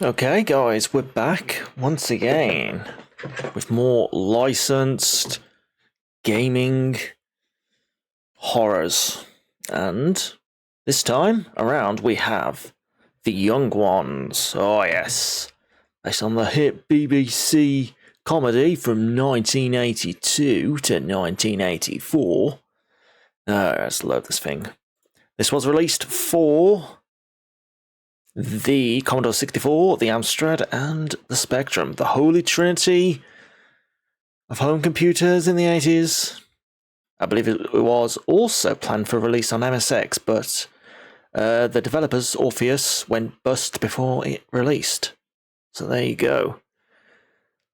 Okay, guys, we're back once again with more licensed gaming horrors. And this time around, we have The Young Ones. Oh, yes. Based on the hit BBC comedy from 1982 to 1984. Let's load this thing. This was released for the Commodore 64, the Amstrad, and the Spectrum. The Holy Trinity of home computers in the 80s. I believe it was also planned for release on MSX, but the developers, Orpheus, went bust before it released. So there you go.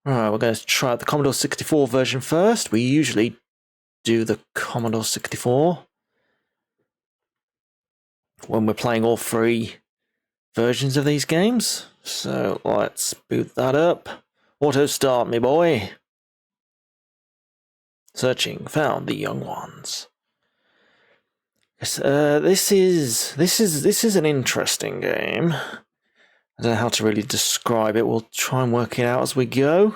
Alright, we're going to try out the Commodore 64 version first. We usually do the Commodore 64 when we're playing all three versions of these games. So let's boot that up. Auto start, me boy. Searching, found The Young Ones. Yes, this is an interesting game. I don't know how to really describe it. We'll try and work it out as we go.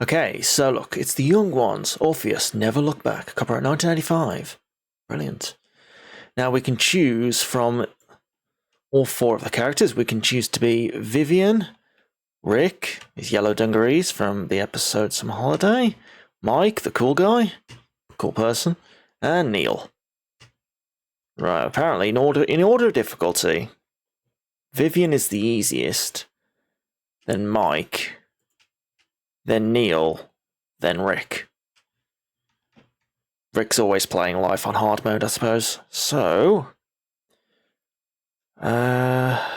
Okay, so look, it's The Young Ones, Orpheus, Never Look Back, copyright 1995. Brilliant. Now we can choose from all four of the characters. We can choose to be Vivian, Rick, his yellow dungarees from the episode Some Holiday, Mike, the cool guy, cool person, and Neil. Right, apparently in order of difficulty, Vivian is the easiest, then Mike, then Neil, then Rick. Rick's always playing life on hard mode, I suppose. So, I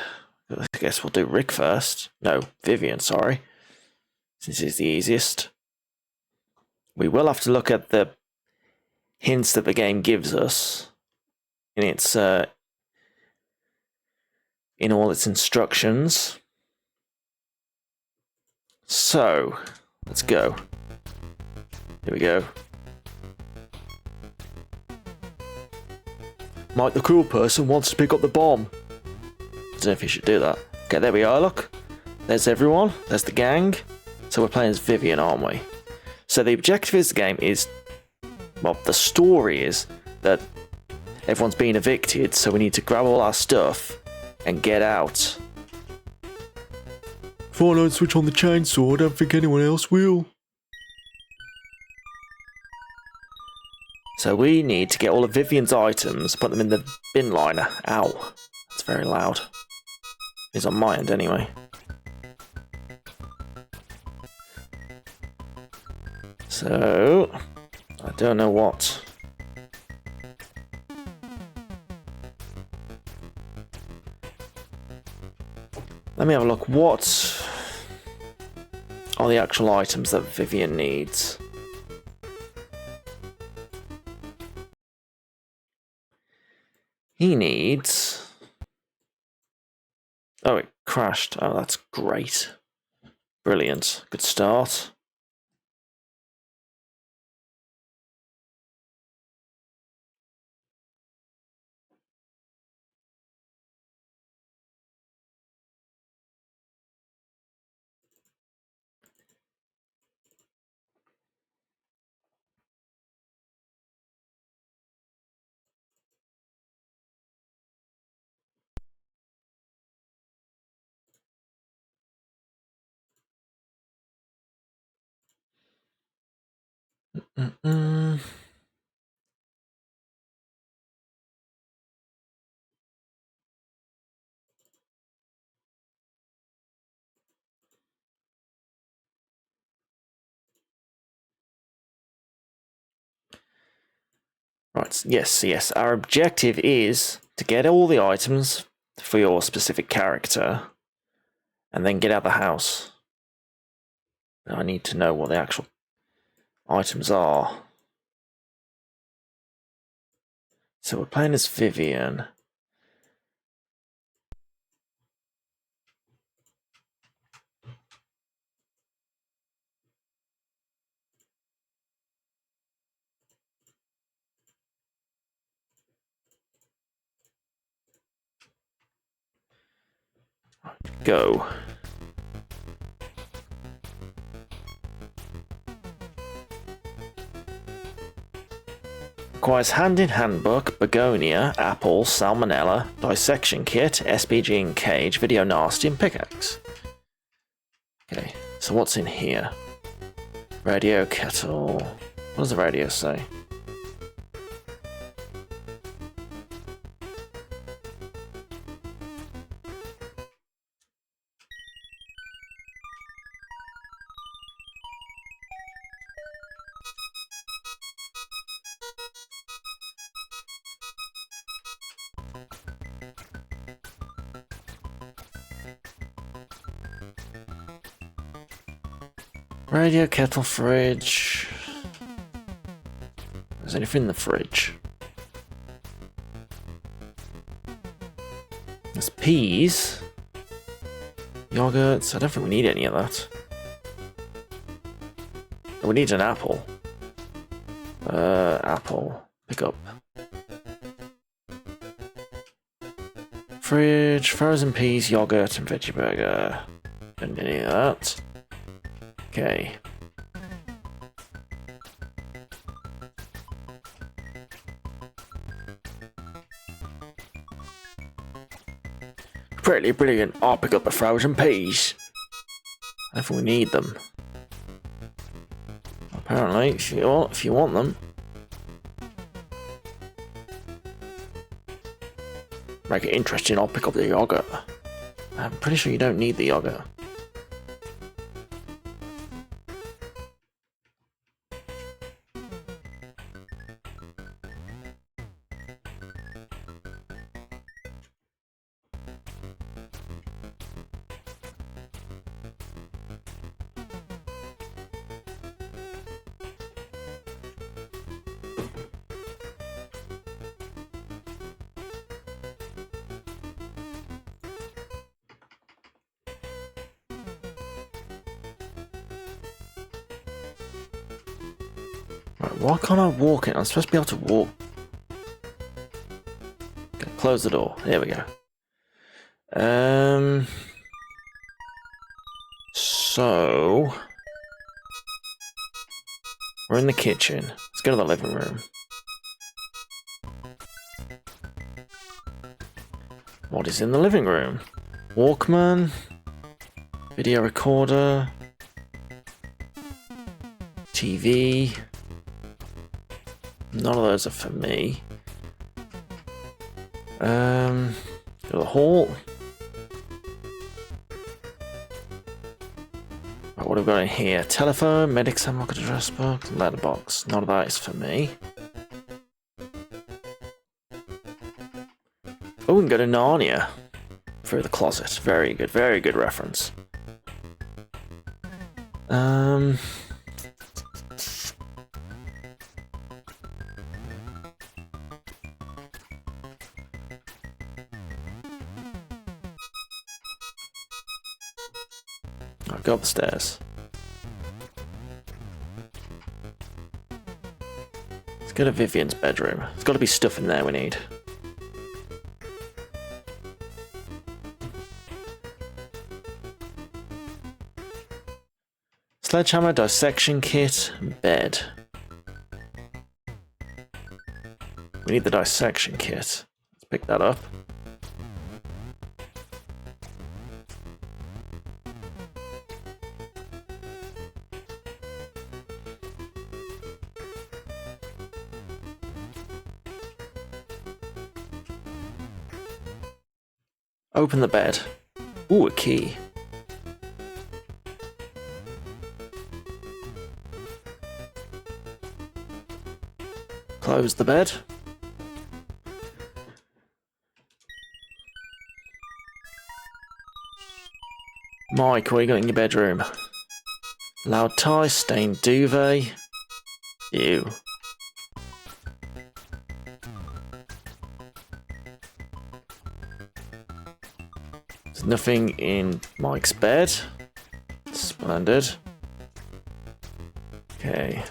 guess we'll do Rick first. No, Vivian, sorry. Since he's the easiest. We will have to look at the hints that the game gives us in its in all its instructions. So, let's go. Here we go. Mike the cool person wants to pick up the bomb. Don't know if you should do that. Okay, there we are, look. There's everyone. There's the gang. So we're playing as Vivian, aren't we? So the objective of this game is... well, the story is that everyone's being evicted, so we need to grab all our stuff and get out. If I don't switch on the chainsaw, I don't think anyone else will. So we need to get all of Vivian's items, put them in the bin liner. Ow. That's very loud. It's on my end anyway. So, I don't know what. Let me have a look. What are the actual items that Vivian needs? He needs... oh, it crashed. Oh, that's great. Brilliant. Good start. Mm-mm. Right, yes. Our objective is to get all the items for your specific character and then get out of the house. I need to know what the actual items are. So we're playing as Vivian. Go. Requires hand-in-hand book, begonia, apple, salmonella, dissection kit, SPG and cage, video nasty, and pickaxe. Okay, so what's in here? Radio kettle. What does the radio say? Radio, kettle, fridge. Is anything in the fridge? There's peas. Yogurts. I don't think we need any of that. We need an apple. Apple. Pick up. Fridge, frozen peas, yogurt, and veggie burger. Don't need any of that. Okay. Pretty brilliant. I'll pick up the frozen peas. I don't think we need them. Apparently, if you want them. Make it interesting, I'll pick up the yogurt. I'm pretty sure you don't need the yogurt. Right, why can't I walk it? I'm supposed to be able to walk. Okay, close the door. There we go. So we're in the kitchen. Let's go to the living room. What is in the living room? Walkman, video recorder, TV. None of those are for me. Go to the hall. Right, what have we got in here? Telephone, medic's unlocked address book, letterbox. None of that is for me. Oh, we can go to Narnia through the closet. Very good reference. I'll go up the stairs. Let's go to Vivian's bedroom. There's got to be stuff in there we need. Sledgehammer, dissection kit, bed. We need the dissection kit. Let's pick that up. Open the bed. Ooh, a key. Close the bed. Mike, what you got in your bedroom? Loud tie, stained duvet. Ew. There's nothing in Mike's bed. Splendid. Okay.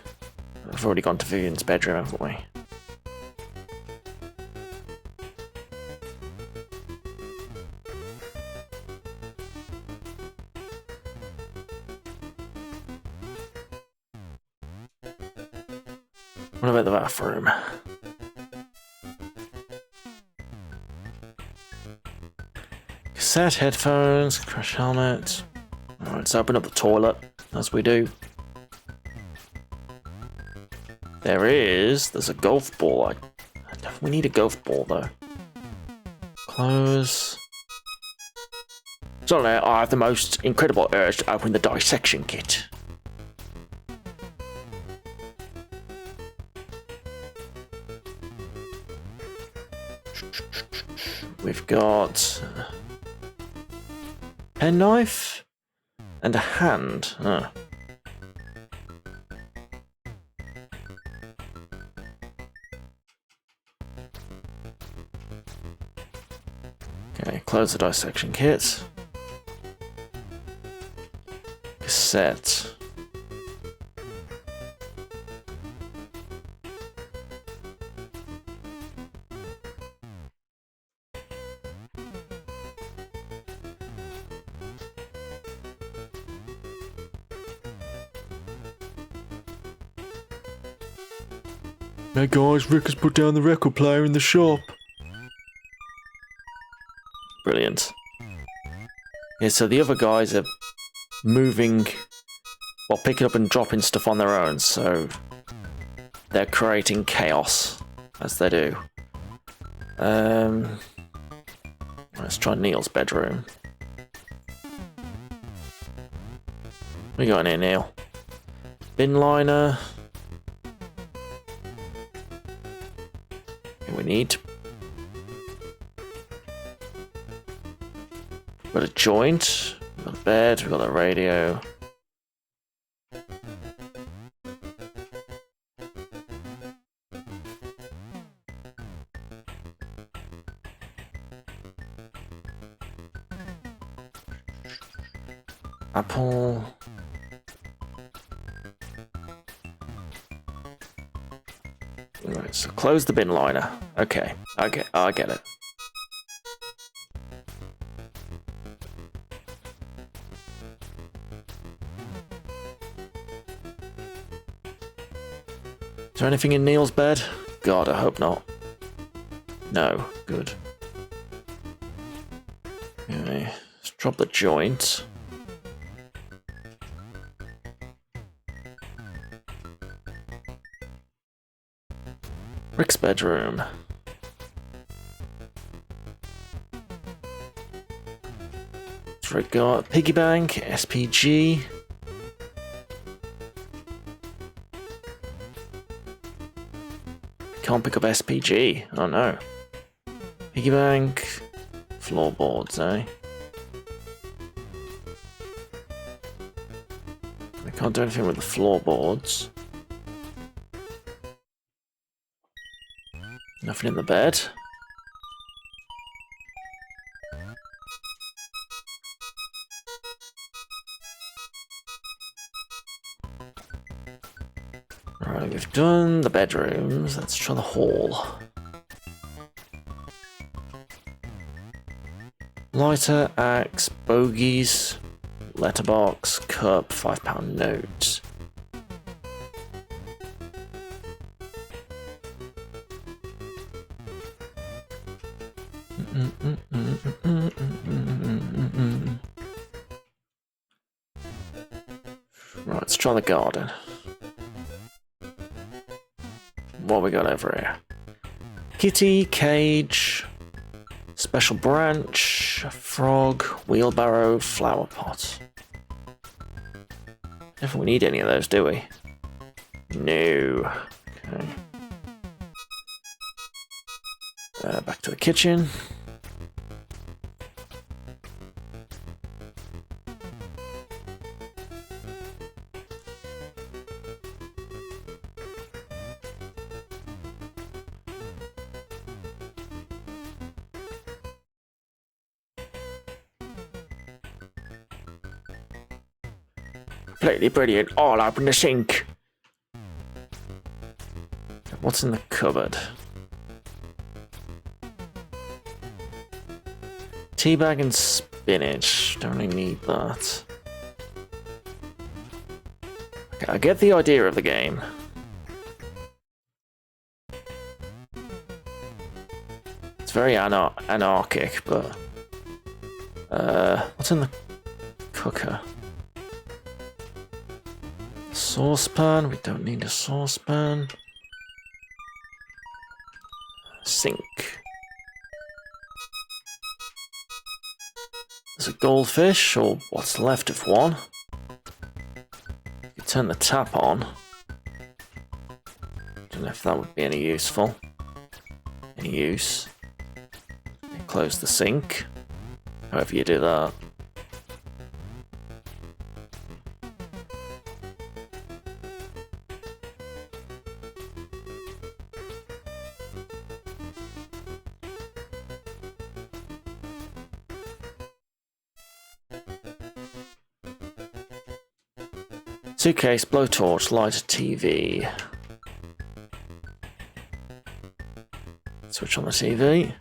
I've already gone to Vivian's bedroom, haven't we? What about the bathroom? Cassette, headphones, crash helmet. Alright, let's open up the toilet, as we do. There's a golf ball. We need a golf ball, though. Close. Suddenly, I have the most incredible urge to open the dissection kit. We've got a penknife and a hand. Oh. Okay, close the dissection kit. Cassette. Hey guys, Rick has put down the record player in the shop. Brilliant. Yeah, so the other guys are moving, well, picking up and dropping stuff on their own, so they're creating chaos, as they do. Let's try Neil's bedroom. What we got in here, Neil? Bin liner. Okay, we need. We've got a joint. We've got a bed. We've got a radio. Apple. Right, so close the bin liner. Okay, I get it. Is there anything in Neil's bed? God, I hope not. No, good. Okay, let's drop the joint. Rick's bedroom. What's Rick got? Piggy bank, SPG. Can't pick up SPG. Oh no. Piggy bank, floorboards, eh? I can't do anything with the floorboards. Nothing in the bed. Right, we've done the bedrooms. Let's try the hall. Lighter, axe, bogies, letterbox, cup, £5 note. Right, let's try the garden. What we got over here? Kitty, cage, special branch, frog, wheelbarrow, flower pot. Don't think we need any of those, do we? No. Okay. Back to the kitchen. Completely brilliant, all up in the sink. What's in the cupboard? Teabag and spinach. Don't really need that. Okay, I get the idea of the game. very anarchic, but what's in the cooker? Saucepan. We don't need a saucepan. Sink. There's a goldfish, or what's left of one. You turn the tap on. Don't know if that would be any useful. Any use. Close the sink. However you do that. Suitcase, blowtorch, light a TV. Switch on the TV.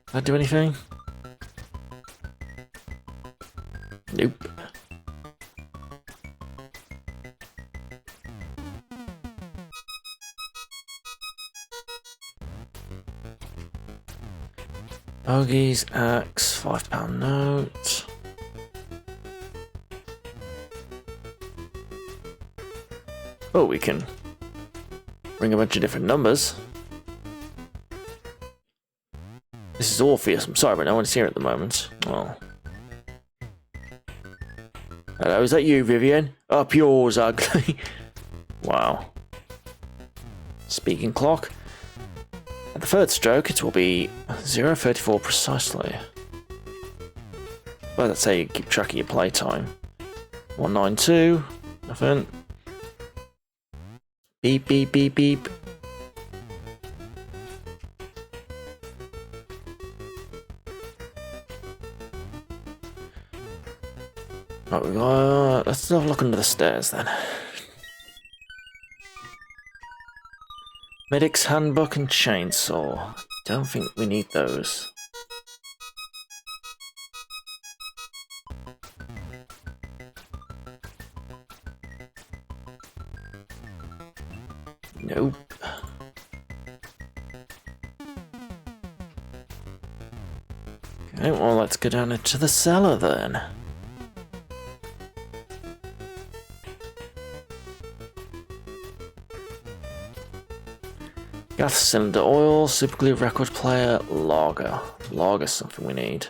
Did I do anything? Nope. Bogies, axe, £5 note. Oh, we can bring a bunch of different numbers. This is Orpheus. I'm sorry, but no one's here at the moment. Oh. Hello, is that you, Vivian? Up yours, ugly. Wow. Speaking clock. At the third stroke, it will be 0:34 precisely. Well, that's how you keep track of your playtime. 192. Nothing. Beep, beep, beep, beep. Right, we got. Let's have a look under the stairs then. Medic's handbook and chainsaw. Don't think we need those. Nope. Okay, well, let's go down into the cellar then. Gas cylinder oil, superglue record player, lager. Lager's something we need.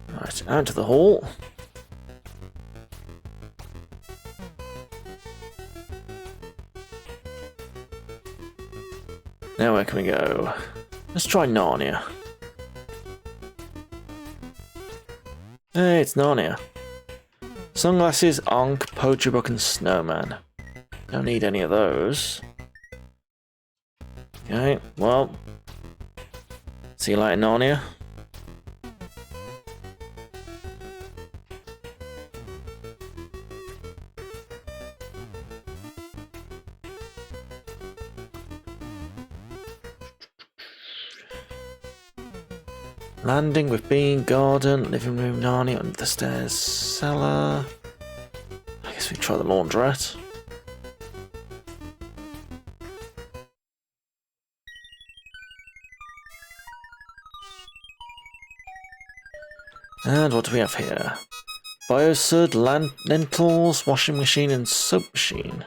Right, out to the hall. Now where can we go? Let's try Narnia. Hey, it's Narnia. Sunglasses, Ankh, poetry book, and snowman. Don't need any of those. Okay, well. See you later, Narnia. Landing with bean, garden, living room, Narnia, under the stairs, cellar. I guess we try the laundrette. And what do we have here? Biosud, lentils, washing machine, and soap machine.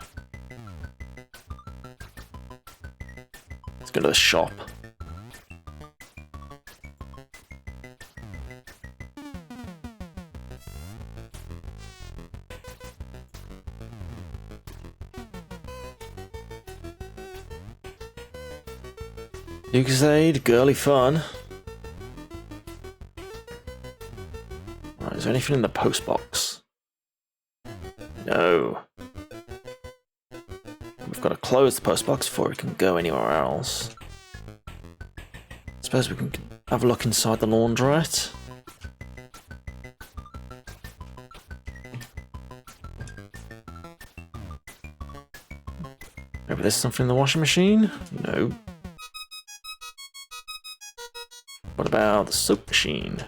Let's go to the shop. Lucasade, girly fun. Right, is there anything in the post box? No. We've got to close the post box before we can go anywhere else. I suppose we can have a look inside the laundrette. Maybe there's something in the washing machine? No. What about the soap machine?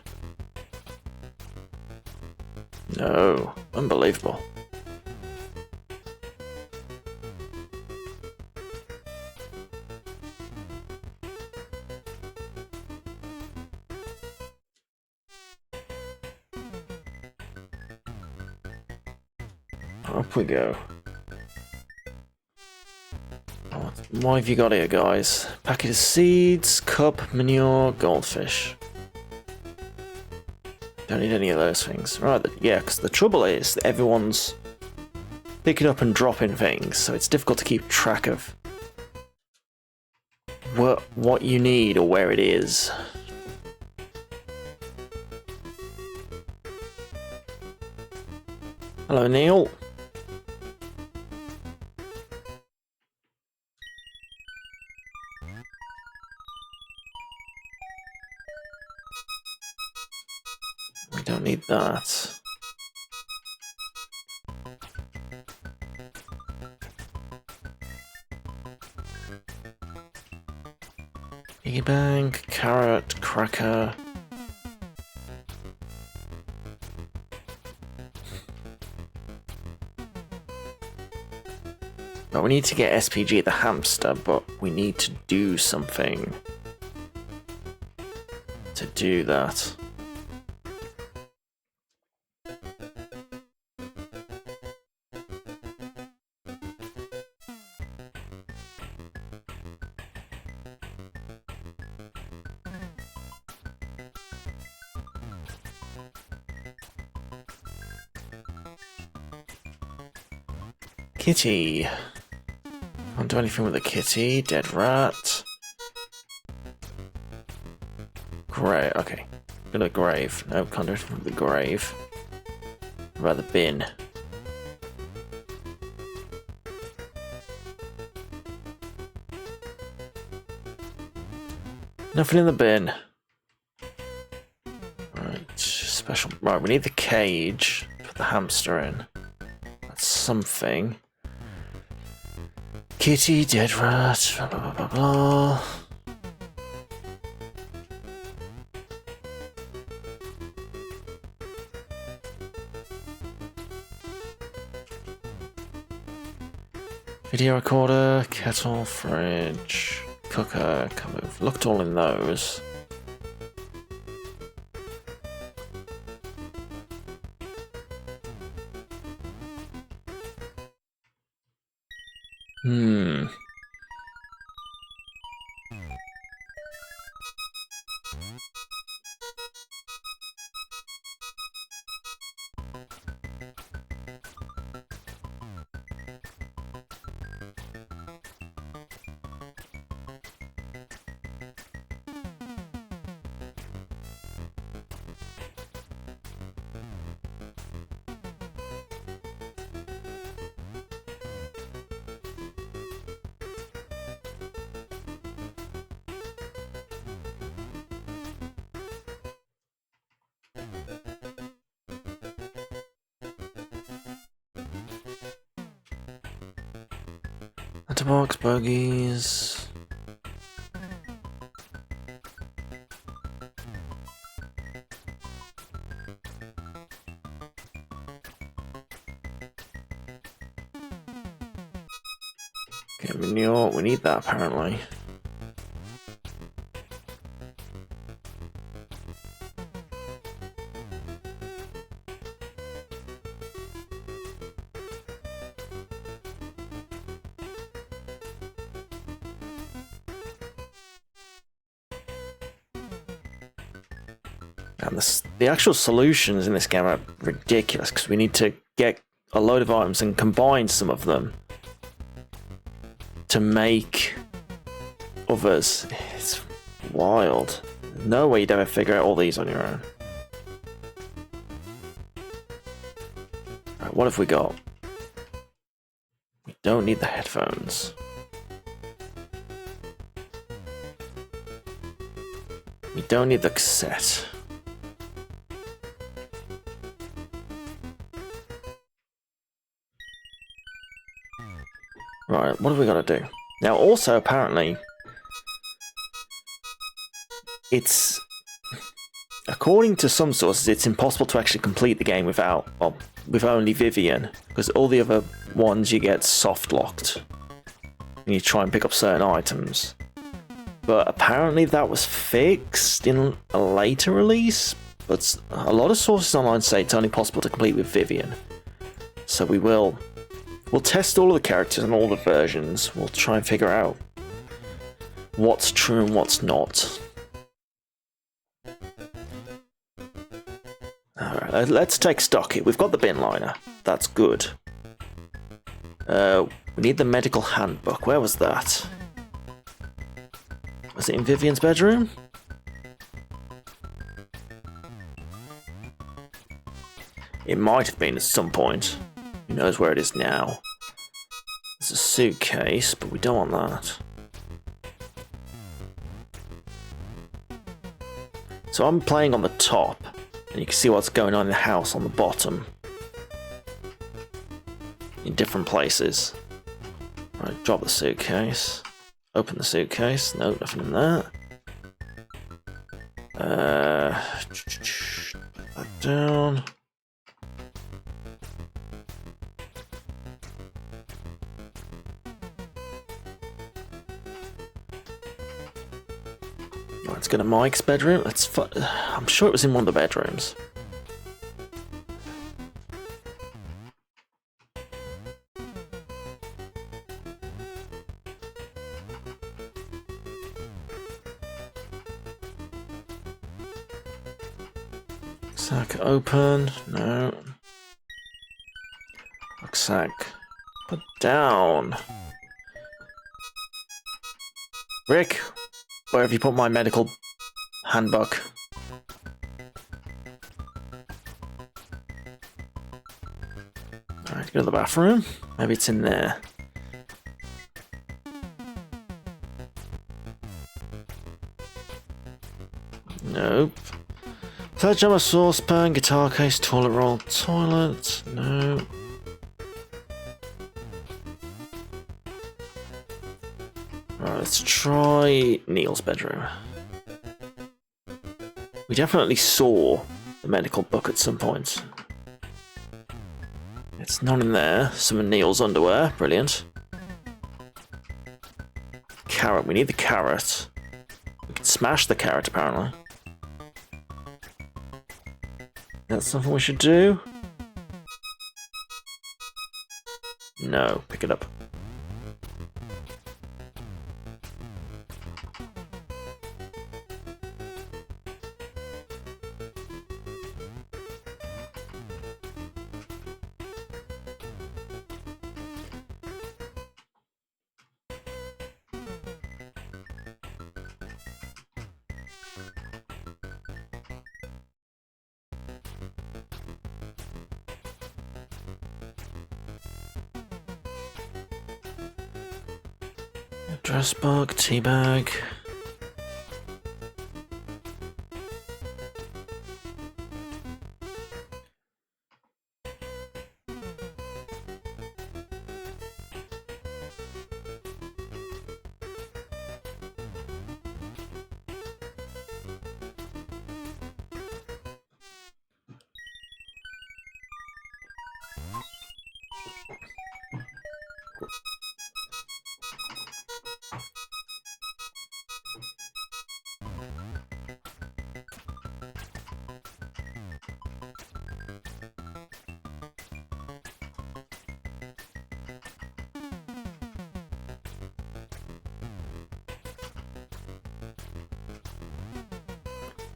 No. Unbelievable. Up we go. What have you got here, guys? Packet of seeds, cup, manure, goldfish. Don't need any of those things. Right, yeah, because the trouble is that everyone's picking up and dropping things, so it's difficult to keep track of what you need or where it is. Hello, Neil. We don't need that. Piggy bank, carrot, cracker. But we need to get SPG the hamster, but we need to do something to do that. Kitty. Can't do anything with a kitty. Dead rat. Grave. Okay. Go to the grave. No, can't do anything with the grave. What about the bin? Nothing in the bin. Right. Special. Right, we need the cage to put the hamster in. That's something. Kitty, dead rat, blah blah blah blah. Video recorder, kettle, fridge, cooker, we've looked all in those. Letterbox, bogies. Okay, manure, we need that apparently. And the actual solutions in this game are ridiculous because we need to get a load of items and combine some of them to make others. It's wild. No way you'd ever figure out all these on your own. Right, what have we got? We don't need the headphones. We don't need the cassette. Right, what have we got to do? Now, also, apparently, it's... According to some sources, it's impossible to actually complete the game without, well, with only Vivian, because all the other ones you get soft-locked. And you try and pick up certain items. But apparently that was fixed in a later release, but a lot of sources online say it's only possible to complete with Vivian. So we'll test all of the characters and all the versions. We'll try and figure out what's true and what's not. Alright, let's take stock here. We've got the bin liner. That's good. We need the medical handbook. Where was that? Was it in Vivian's bedroom? It might have been at some point. Who knows where it is now? There's a suitcase, but we don't want that. So I'm playing on the top, and you can see what's going on in the house on the bottom. In different places. Right, drop the suitcase. Open the suitcase. No, nothing in that. Put that down. Let's go to Mike's bedroom. I'm sure it was in one of the bedrooms. Rucksack open. No. Rucksack put down. Rick, where have you put my medical handbook? Alright, go to the bathroom. Maybe it's in there. Nope. Sledgehammer, saucepan, guitar case, toilet roll, toilet. No. Right, let's try Neil's bedroom. We definitely saw the medical book at some point. It's not in there. Some of Neil's underwear. Brilliant. Carrot. We need the carrot. We can smash the carrot, apparently. That's something we should do? No. Pick it up. Dress bag, tea bag.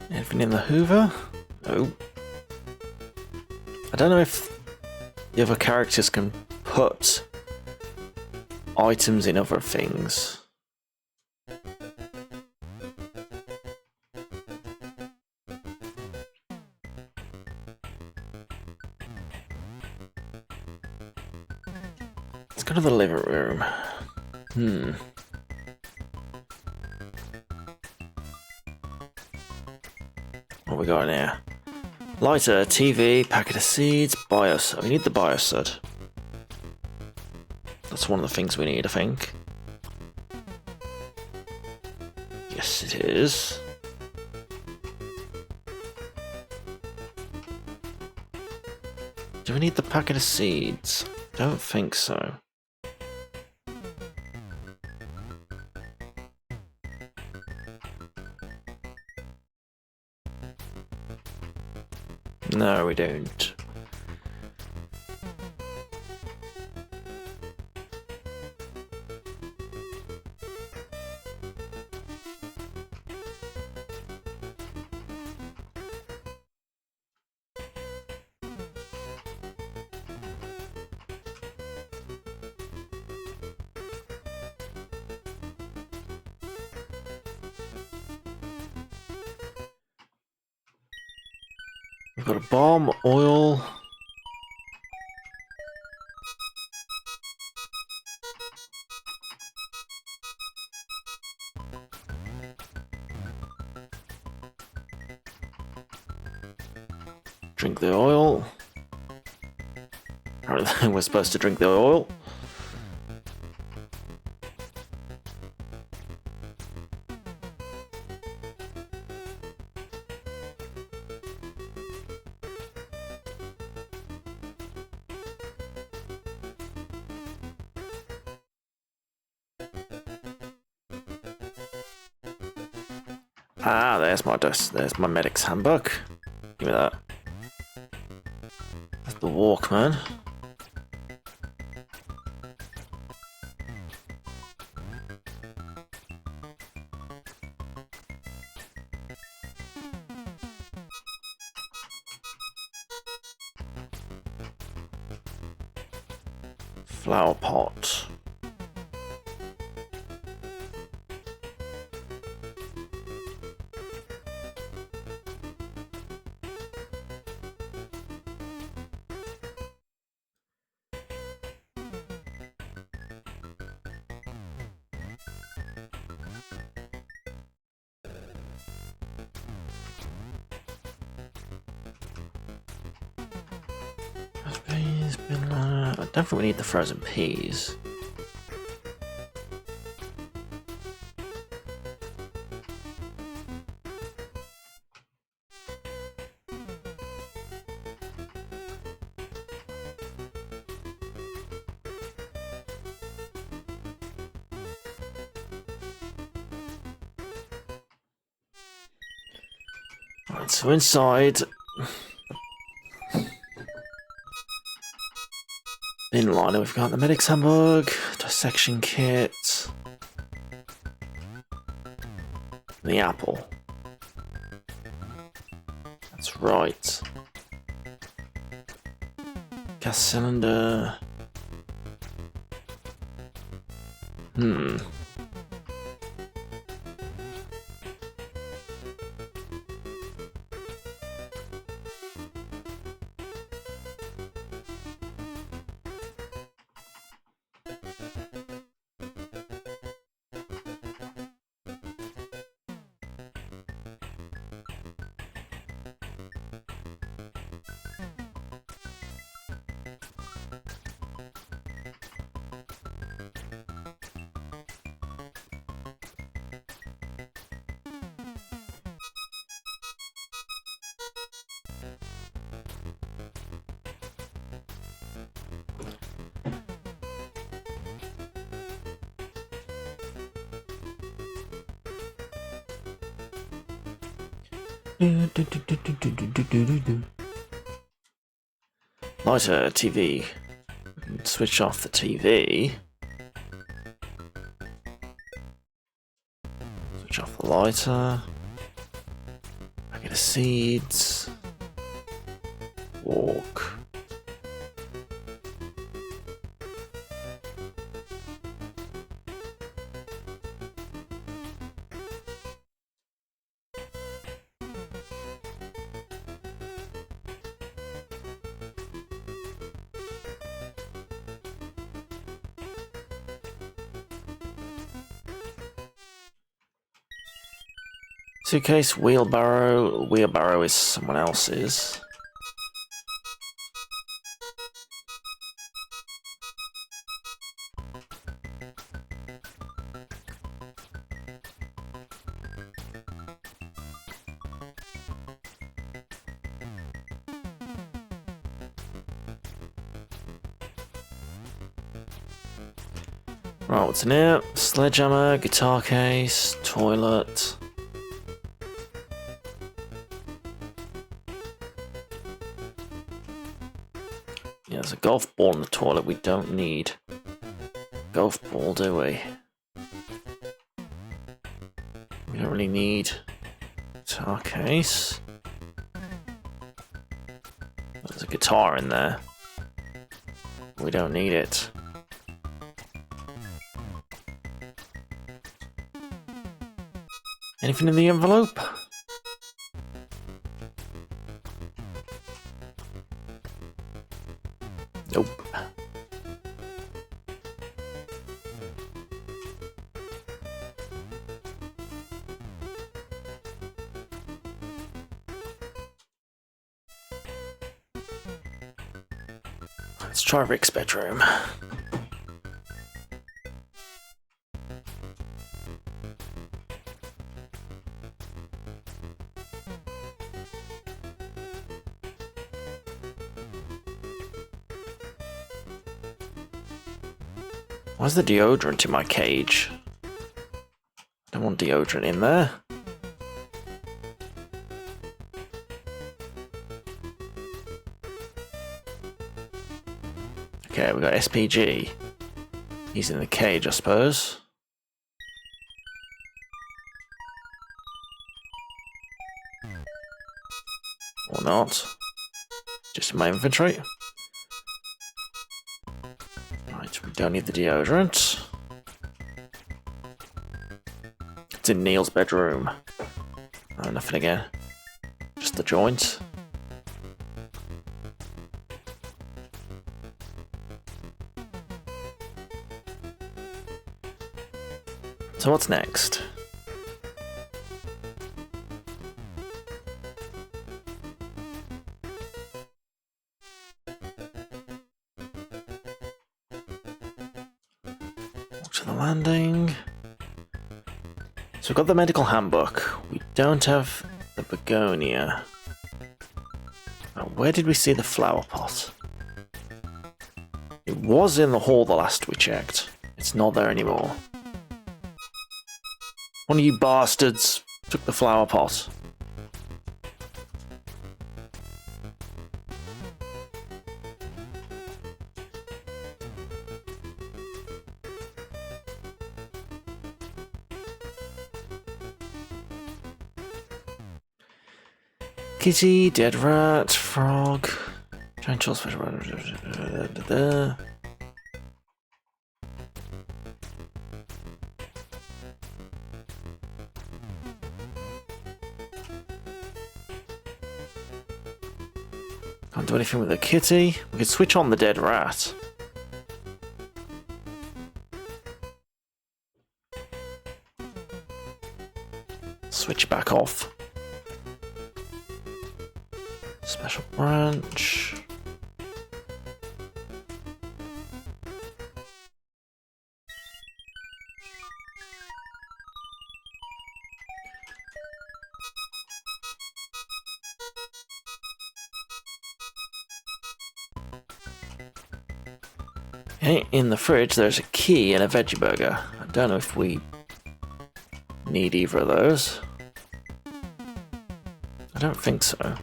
Anything in the Hoover? No. I don't know if the other characters can put items in other things. Let's go to the living room. What we got in here? Lighter, TV, packet of seeds, biosod. We need the biosod. The That's one of the things we need, I think. Yes, it is. Do we need the packet of seeds? Don't think so. No, we don't. We've got a bomb, oil. Drink the oil. Apparently we're supposed to drink the oil. Ah, there's my medic's handbook. Give me that. That's the Walkman. Flower pot. I don't think we need the frozen peas. Right, so inside bin liner, we've got the medic's handbook, dissection kit, the apple. That's right. Gas cylinder. Lighter, TV. Switch off the TV. Switch off the lighter. Packet of seeds. Walk. Suitcase, wheelbarrow. Wheelbarrow is someone else's. Right, what's in here? Sledgehammer, guitar case, toilet. Yeah, there's a golf ball in the toilet we don't need. Golf ball, do we? We don't really need guitar case. There's a guitar in there. We don't need it. Anything in the envelope? Nope. Let's try Rick's bedroom. Why's the deodorant in my cage? I don't want deodorant in there. Okay, we got SPG. He's in the cage, I suppose. Or not. Just in my inventory. Right, we don't need the deodorant. It's in Neil's bedroom. Oh, nothing again. Just the joint. So what's next? Walk to the landing. So we've got the medical handbook. We don't have the begonia. Now, where did we see the flower pot? It was in the hall the last we checked. It's not there anymore. One of you bastards took the flower pot. Kitty, dead rat, frog, giant chill special. Can't do anything with the kitty. We could switch on the dead rat. Switch back off. Special branch. Okay, in the fridge there's a key and a veggie burger. I don't know if we need either of those. I don't think so.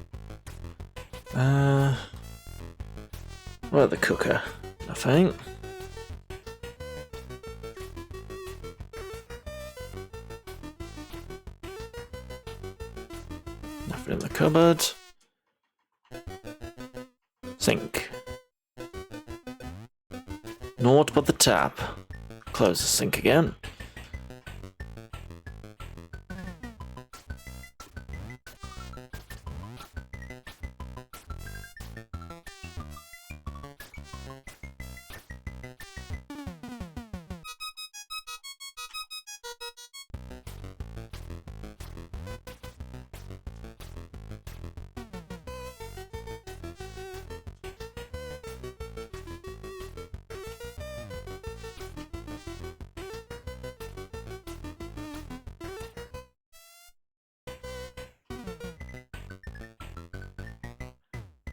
Well, the cooker, nothing. Nothing in the cupboard. Sink. Naught but the tap. Close the sink again.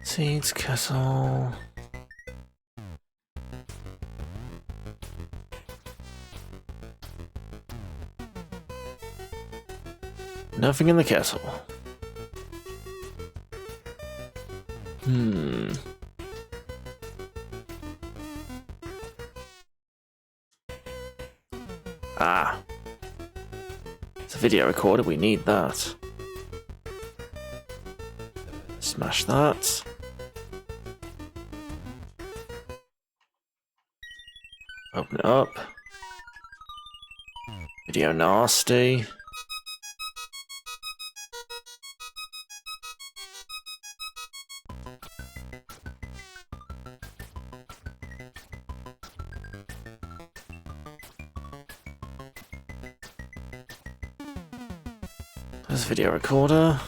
Seeds, kettle. nothing in the kettle. Ah. It's a video recorder, we need that. Smash that. Open it up. Video nasty. There's a video recorder.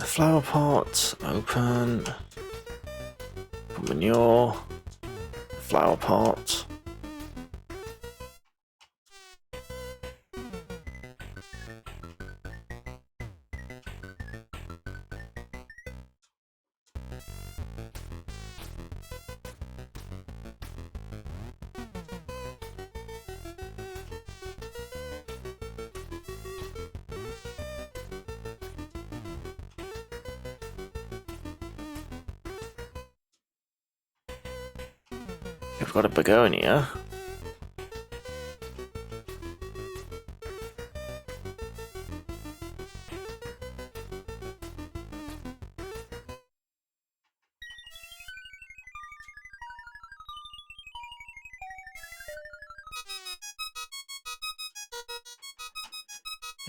Flower pot, open. Put manure. Flower pot. We've got a begonia.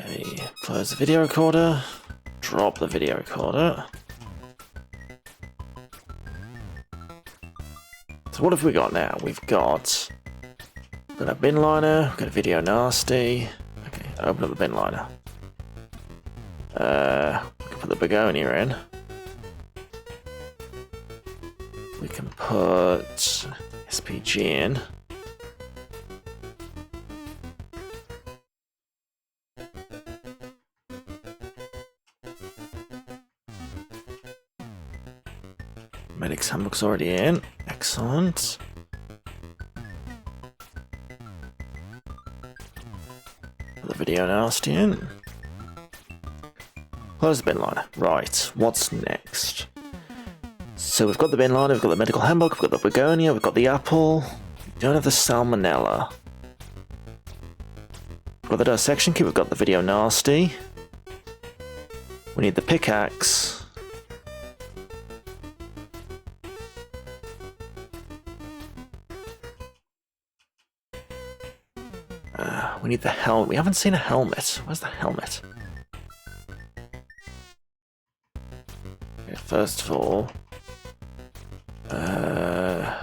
Okay, close the video recorder. Drop the video recorder. So what have we got now? We've got a bin liner, we've got a video nasty. Okay, open up the bin liner. We can put the begonia in. We can put SPG in. Medic's handbook's already in. Excellent. Put the video nasty in. Close the bin liner. Right, what's next? So we've got the bin liner, we've got the medical handbook, we've got the begonia, we've got the apple. We don't have the salmonella. We've got the dissection kit, we've got the video nasty. We need the pickaxe. We need the helmet. We haven't seen a helmet. Where's the helmet? Okay, first of all, liner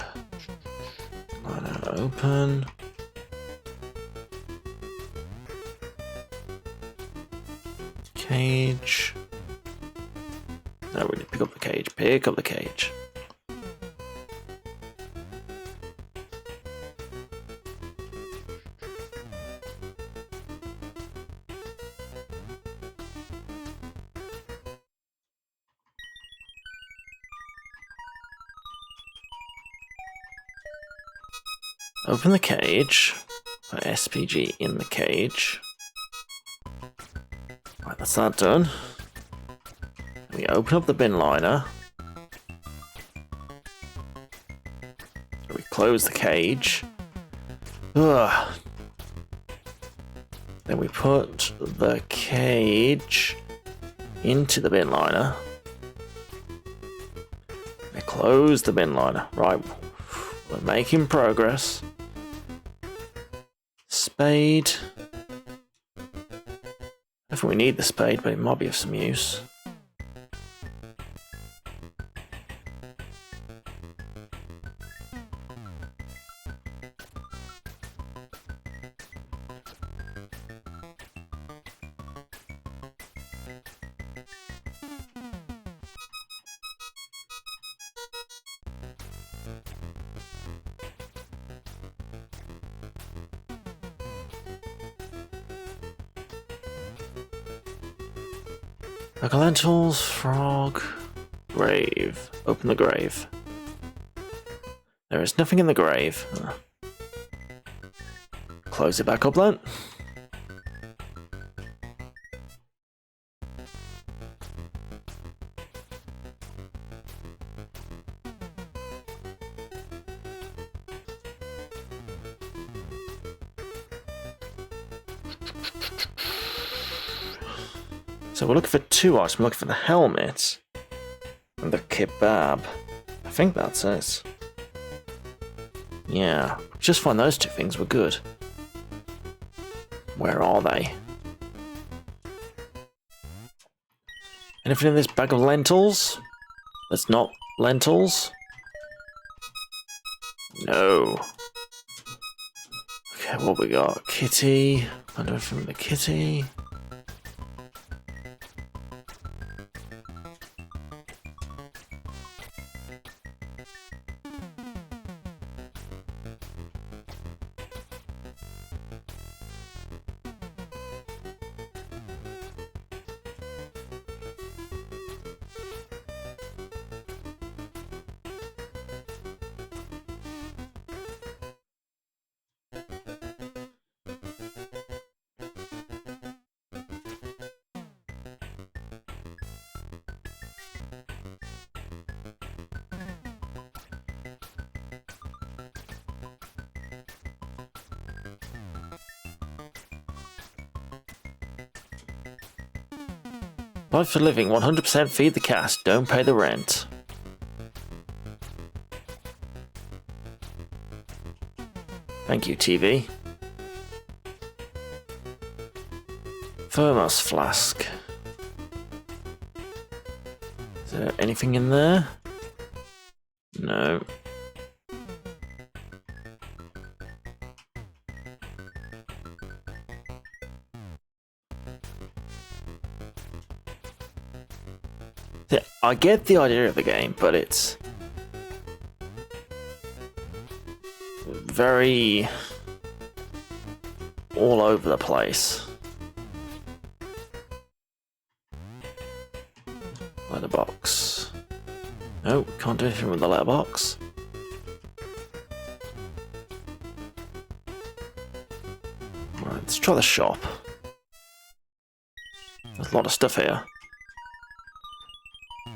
open. Cage. No, we need to pick up the cage. Pick up the cage. Open the cage. Put SPG in the cage. Right, that's that done. We open up the bin liner. We close the cage. Ugh. Then we put the cage into the bin liner. We close the bin liner. Right, we're making progress. Spade. think we need the spade, but it might be of some use. Like lentils, frog, grave. Open the grave. There is nothing in the grave. Close it back up then. So we're looking for two items. We're looking for the helmet and the kebab. I think that's it. Yeah, just find those two things were good. Where are they? Anything in this bag of lentils? That's not lentils? No. Okay, what we got? Kitty. I don't know from the kitty. Life for living, 100% feed the cast, don't pay the rent. Thank you, TV. Thermos flask. Is there anything in there? No. I get the idea of the game, but it's very all over the place. Letterbox. No, can't do anything with the letterbox. Right, let's try the shop. There's a lot of stuff here.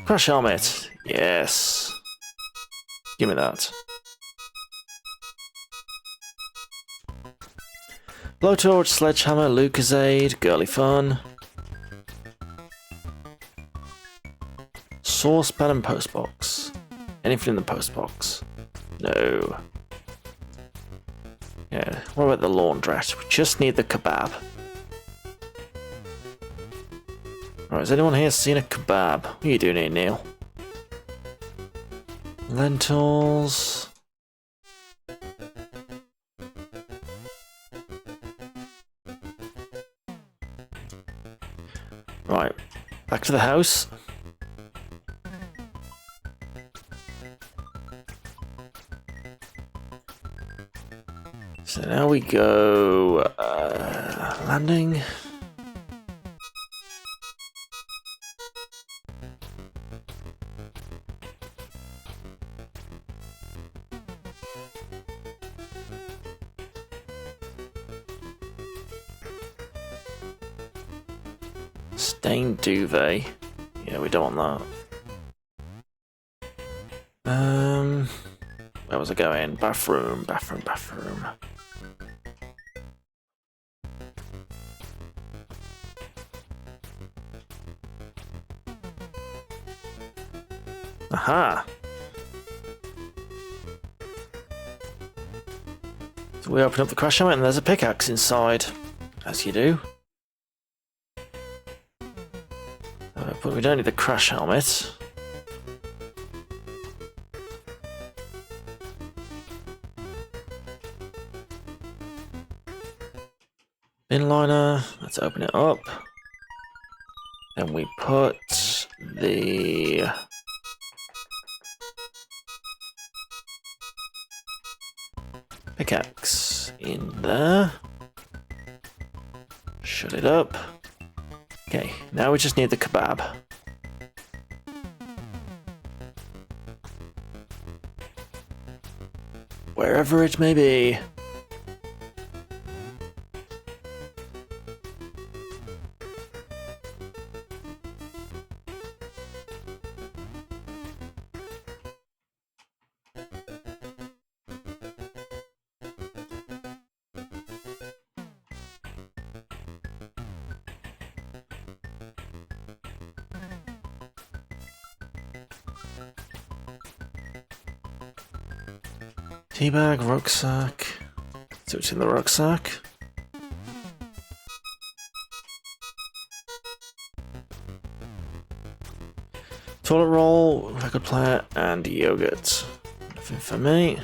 Crash helmet. Yes. Give me that. Blowtorch, sledgehammer, Lucasade, girly fun. Saucepan and postbox. Anything in the postbox? No. Yeah, what about the laundrette? We just need the kebab. Right, has anyone here seen a kebab? What are you doing here, Neil? Lentils. Right, back to the house. So now we go landing. Stained duvet. Yeah, we don't want that. Where was I going? Bathroom. Aha! So we open up the crash helmet and there's a pickaxe inside. As you do. But we don't need the crash helmet. Bin liner, let's open it up. And we put the pickaxe in there. Shut it up. Okay, now we just need the kebab. Wherever it may be. Teabag, rucksack. So it's in the rucksack. Toilet roll, record player, and yogurt. Nothing for me.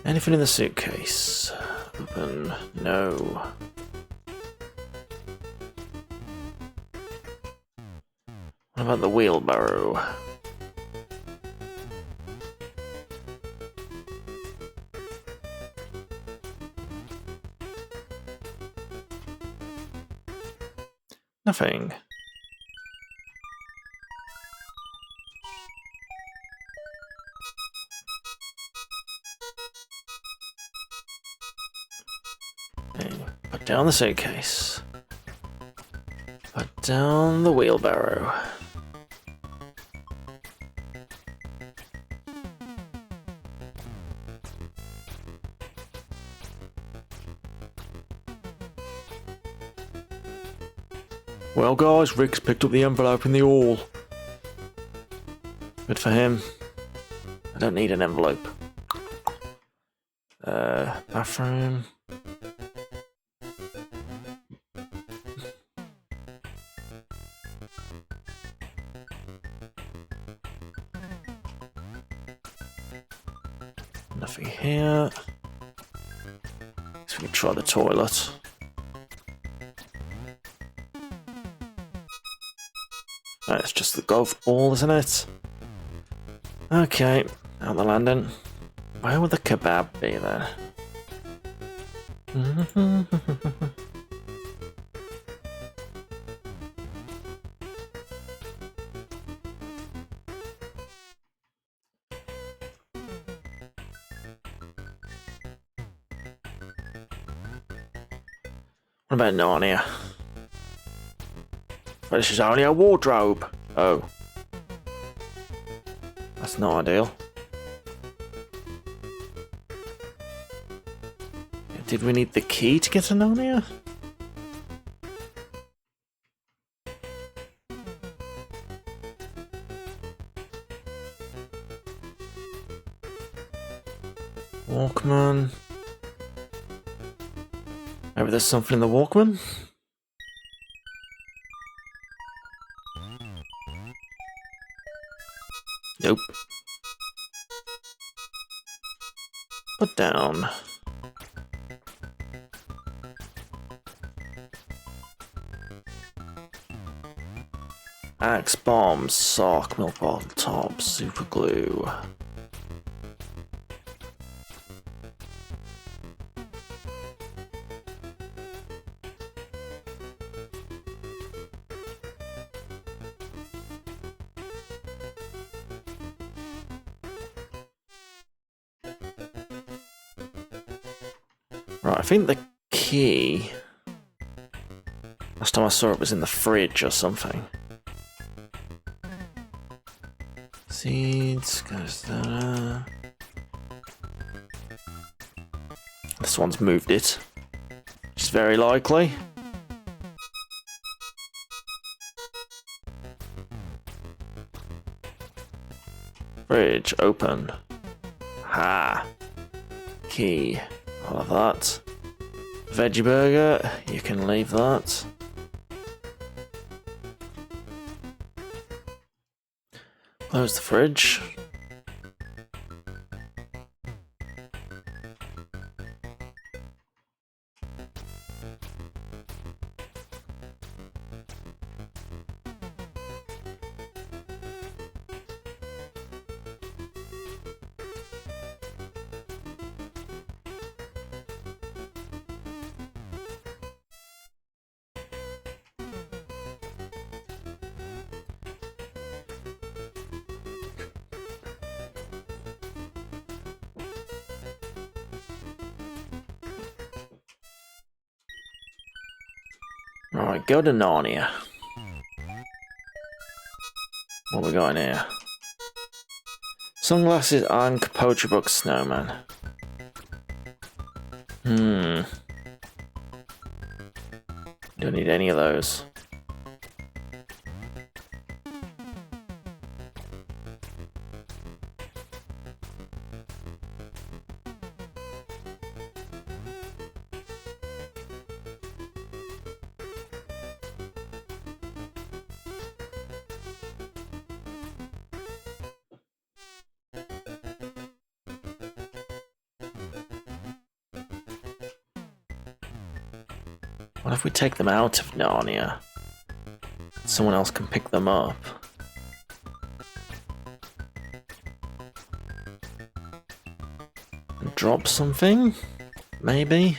Anything in the suitcase? Open. No. What about the wheelbarrow? Nothing. Put down the suitcase. Put down the wheelbarrow. Well guys, Rick's picked up the envelope in the hall. Good for him. I don't need an envelope. Bathroom. Nothing here. So we can try the toilet. Oh, it's just the golf ball, isn't it? Okay, out the landing. Where would the kebab be there? What about Narnia? But this is only a wardrobe. Oh. That's not ideal. Did we need the key to get to Narnia? Walkman. Maybe there's something in the Walkman? Nope. Put down. Axe, bomb, sock, milk bottle, top, super glue. Right, I think the key... Last time I saw it was in the fridge or something. See... needs goes there. This one's moved it, which is very likely. Fridge open. Ha. Key. All of that. Veggie burger. You can leave that. Close the fridge. Right, go to Narnia. What we got in here? Sunglasses and poetry book snowman. Don't need any of those. What if we take them out of Narnia? Someone else can pick them up. And drop something? Maybe?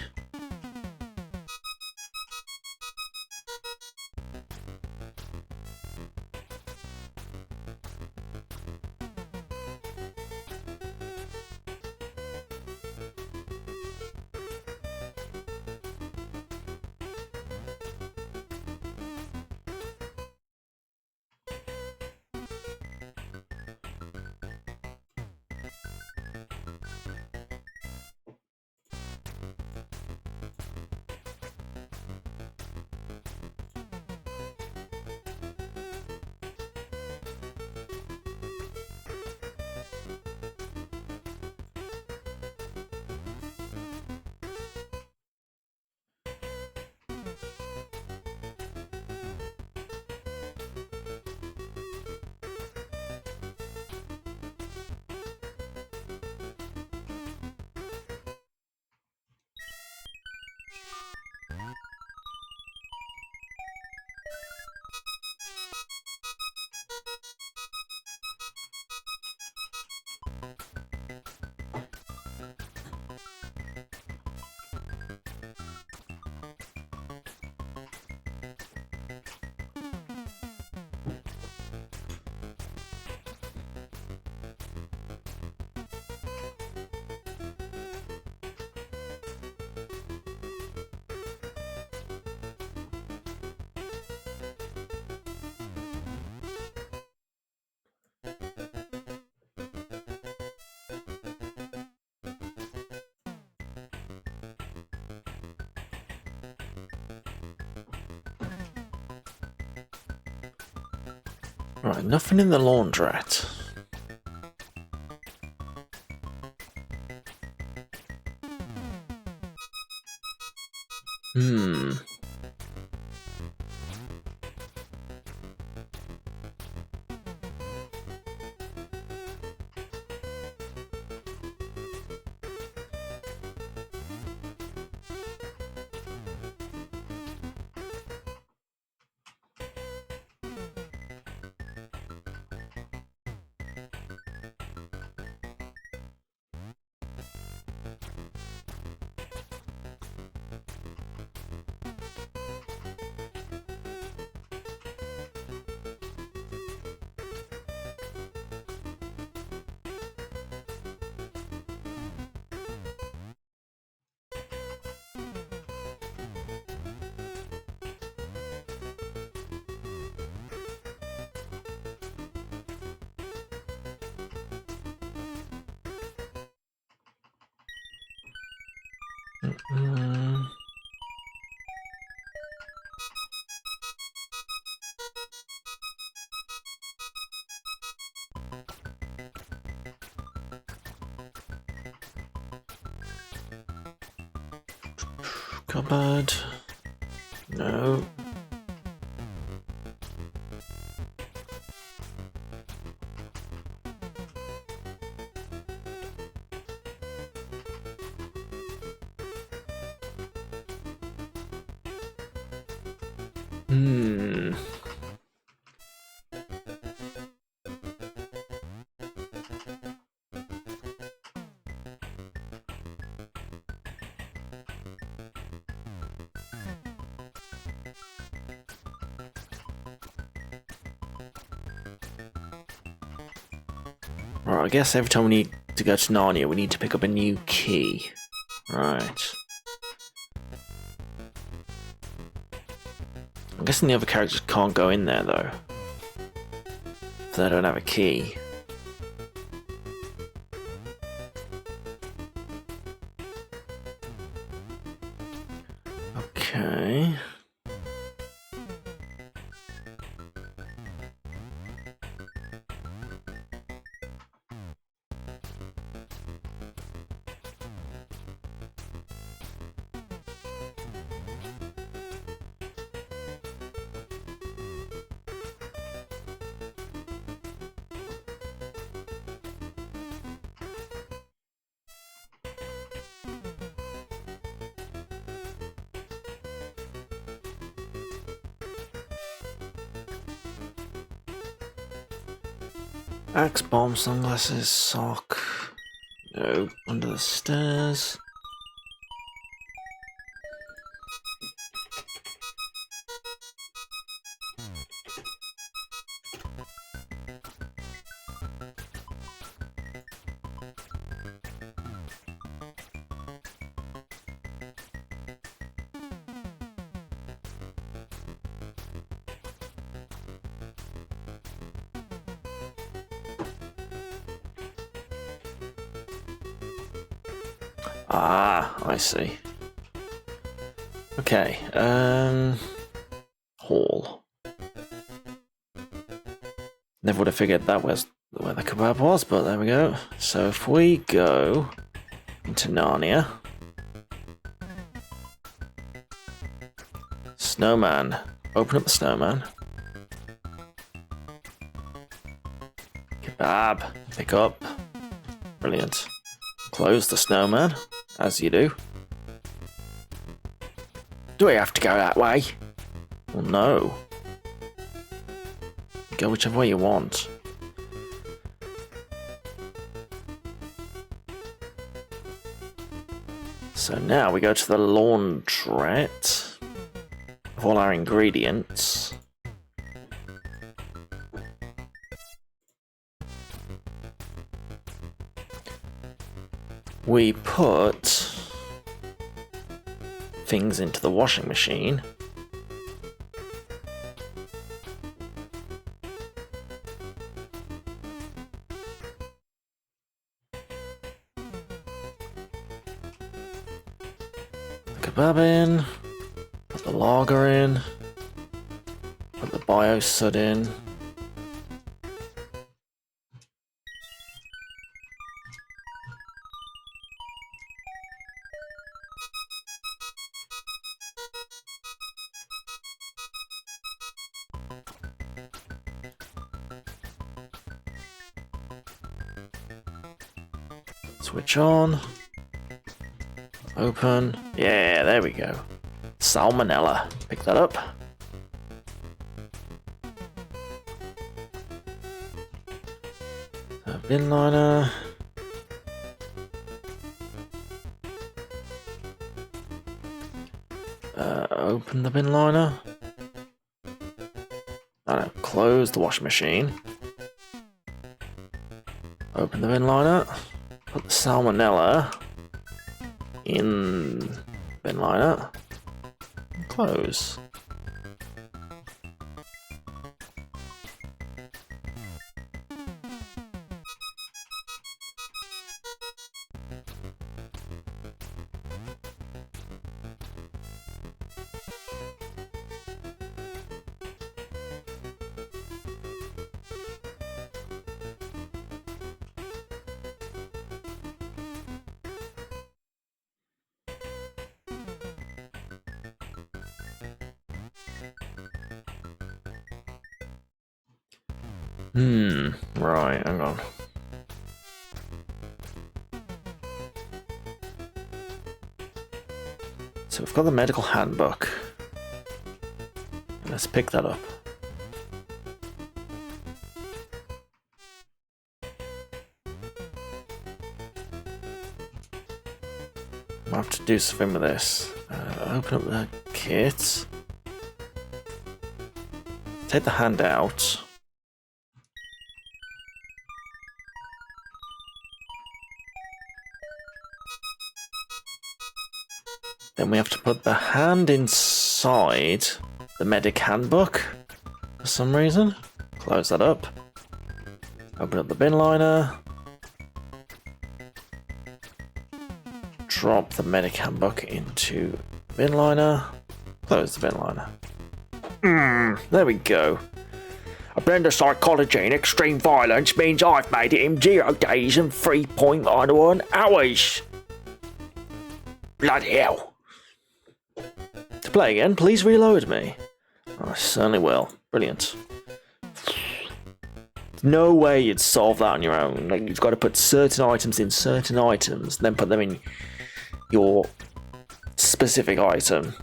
Right, nothing in the laundrette. Cupboard. No. Right, I guess every time we need to go to Narnia, we need to pick up a new key. Right. I'm guessing the other characters can't go in there, though. If they don't have a key. Okay. Axe, bomb, sunglasses, sock. No, under the stairs. Ah, I see. Okay, hall. Never would have figured that was where the kebab was, but there we go. So if we go into Narnia. Snowman. Open up the snowman. Kebab. Pick up. Brilliant. Close the snowman, as you do. Do I have to go that way? Well, no. Go whichever way you want. So now we go to the laundrette of all our ingredients. We put things into the washing machine. The kebab in, put the lager in, put the bio sud in. Switch on. Open. Yeah, there we go. Salmonella. Pick that up. Bin liner. Open the bin liner. Close the washing machine. Open the bin liner. Put the salmonella in bin liner. Close. Right, hang on. So we've got the medical handbook. Let's pick that up. I'll have to do something with this. Open up the kit. Take the hand out. Then we have to put the hand inside the medic handbook for some reason. Close that up. Open up the bin liner. Drop the medic handbook into the bin liner. Close the bin liner. There we go. A blend of psychology and extreme violence means I've made it in 0 days and 3.91 hours. Bloody hell. To play again, please reload me. I certainly will. Brilliant. There's no way you'd solve that on your own. Like, you've got to put certain items in certain items, then put them in your specific item.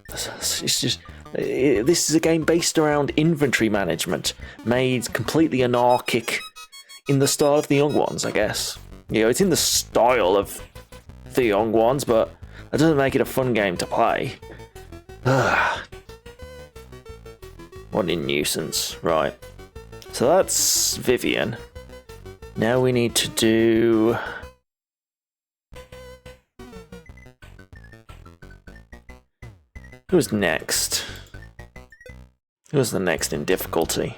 It's just... This is a game based around inventory management, made completely anarchic in the style of the Young Ones, I guess. You know, it's in the style of the Young Ones, but that doesn't make it a fun game to play. What a nuisance. Right. So that's Vivian. Now we need to do... Who's next? Who's the next in difficulty?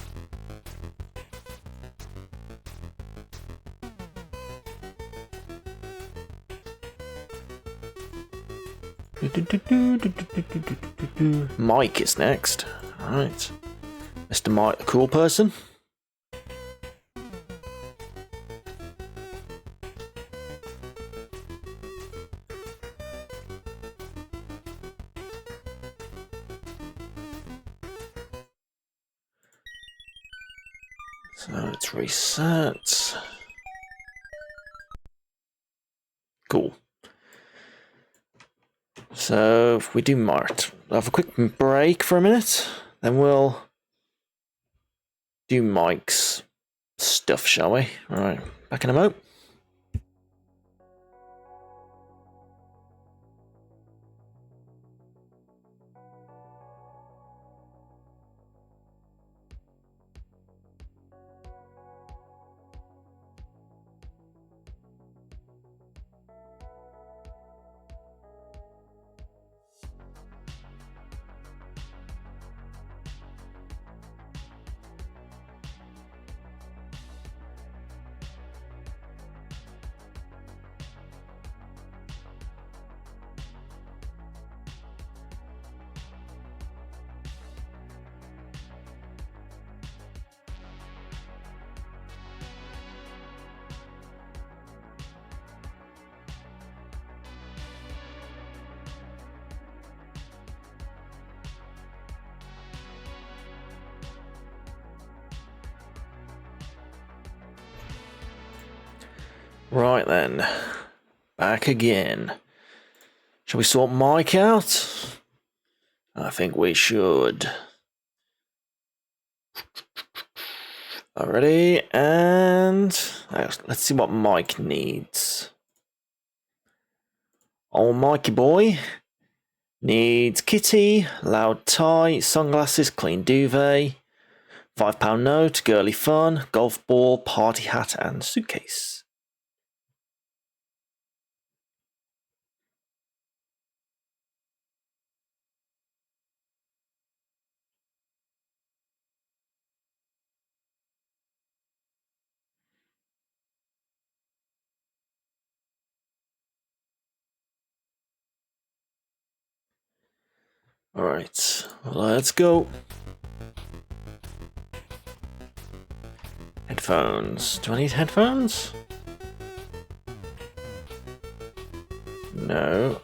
Mike is next. Alright. Mr. Mike, the cool person. So let's reset. Cool. So if we do Mart, we'll have a quick break for a minute, then we'll do Mike's stuff, shall we? Alright, back in a moment. Right then, back again. Shall we sort Mike out? I think we should. Alrighty, and let's see what Mike needs. Old Mikey boy needs kitty, loud tie, sunglasses, clean duvet, £5 note, girly fun, golf ball, party hat, and suitcase. Alright, let's go. Headphones. Do I need headphones? No.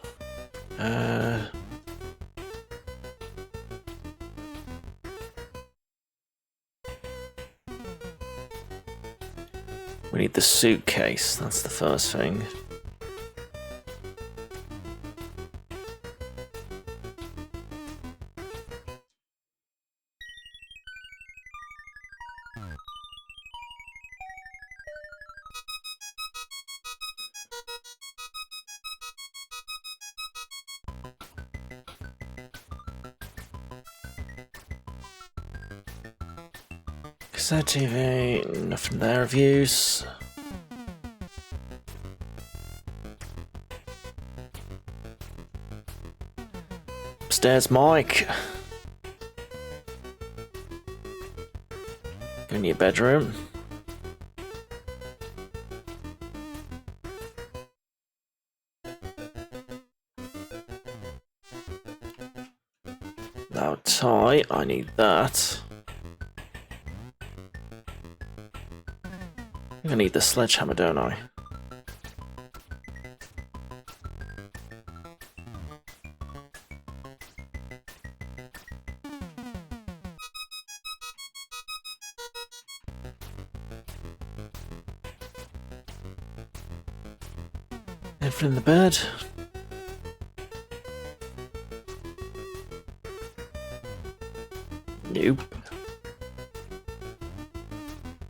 We need the suitcase, that's the first thing. Cassette TV, nothing there of use. Upstairs, Mike. Go in your bedroom. Now tie, I need that. I need the sledgehammer, don't I? Everything in the bed. Nope.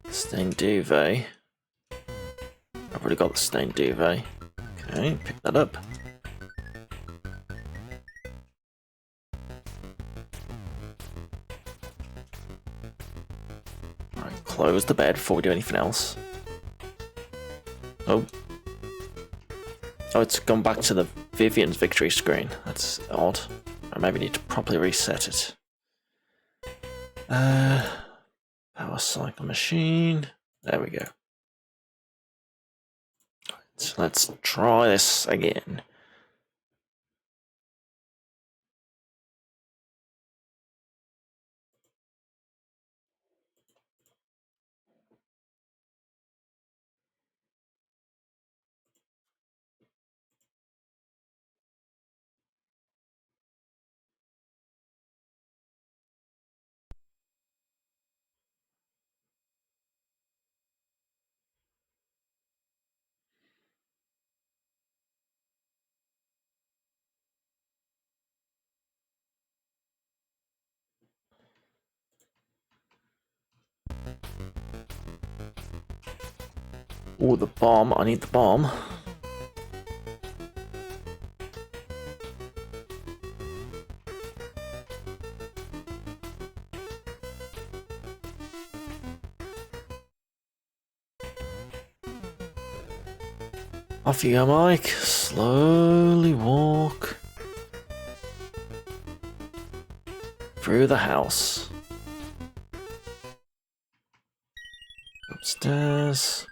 Stained duvet. I've already got the stained duvet. Okay, pick that up. Alright, close the bed before we do anything else. Oh. Oh, it's gone back to the Vivian's victory screen. That's odd. I maybe need to properly reset it. Power cycle machine. There we go. So let's try this again. Oh, the bomb. I need the bomb. Off you go, Mike. Slowly walk through the house. Upstairs.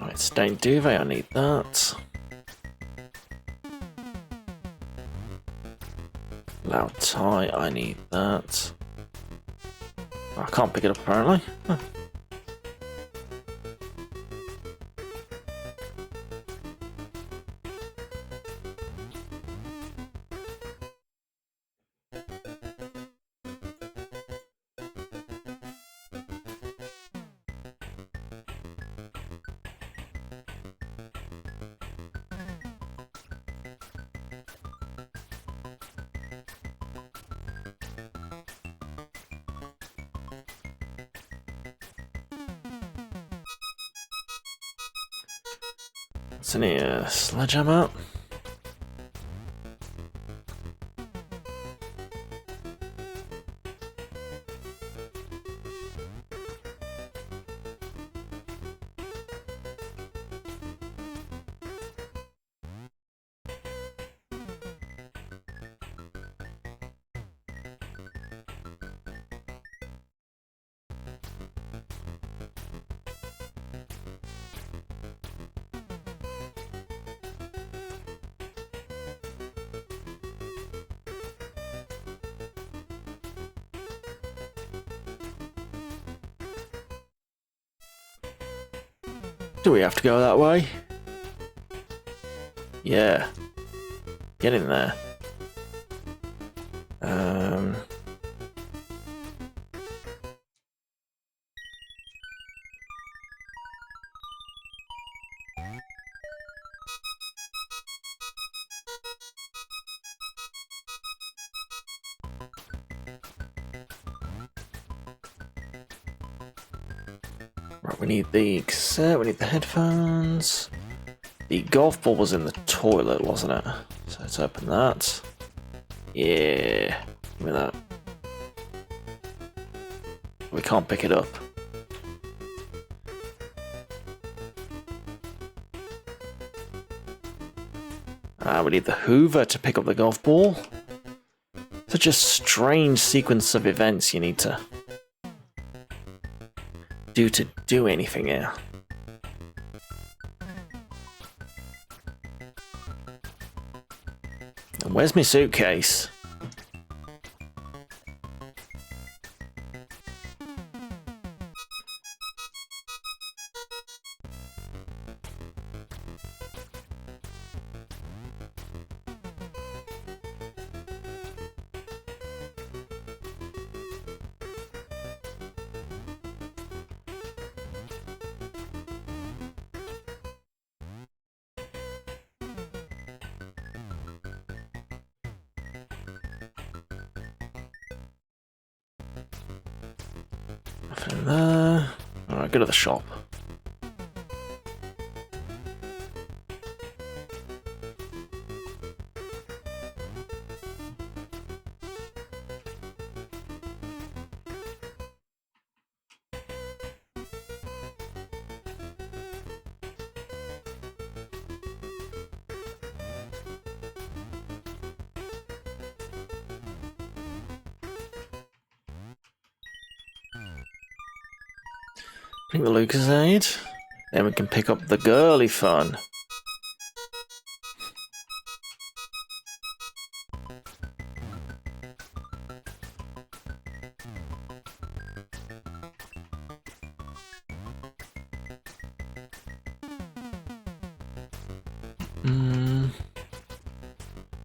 Right, stained duvet, I need that. Loud tie, I need that. I can't pick it up apparently. Huh. What's in here? Sledgehammer. Do we have to go that way? Yeah. Get in there. Right, we need the cassette, we need the headphones. The golf ball was in the toilet, wasn't it? So let's open that. Yeah, give me that. We can't pick it up. We need the Hoover to pick up the golf ball. Such a strange sequence of events you need to do anything here. And where's my suitcase? Nothing there. Alright, go to the shop. Bring the Lucasade. Then we can pick up the girly fun.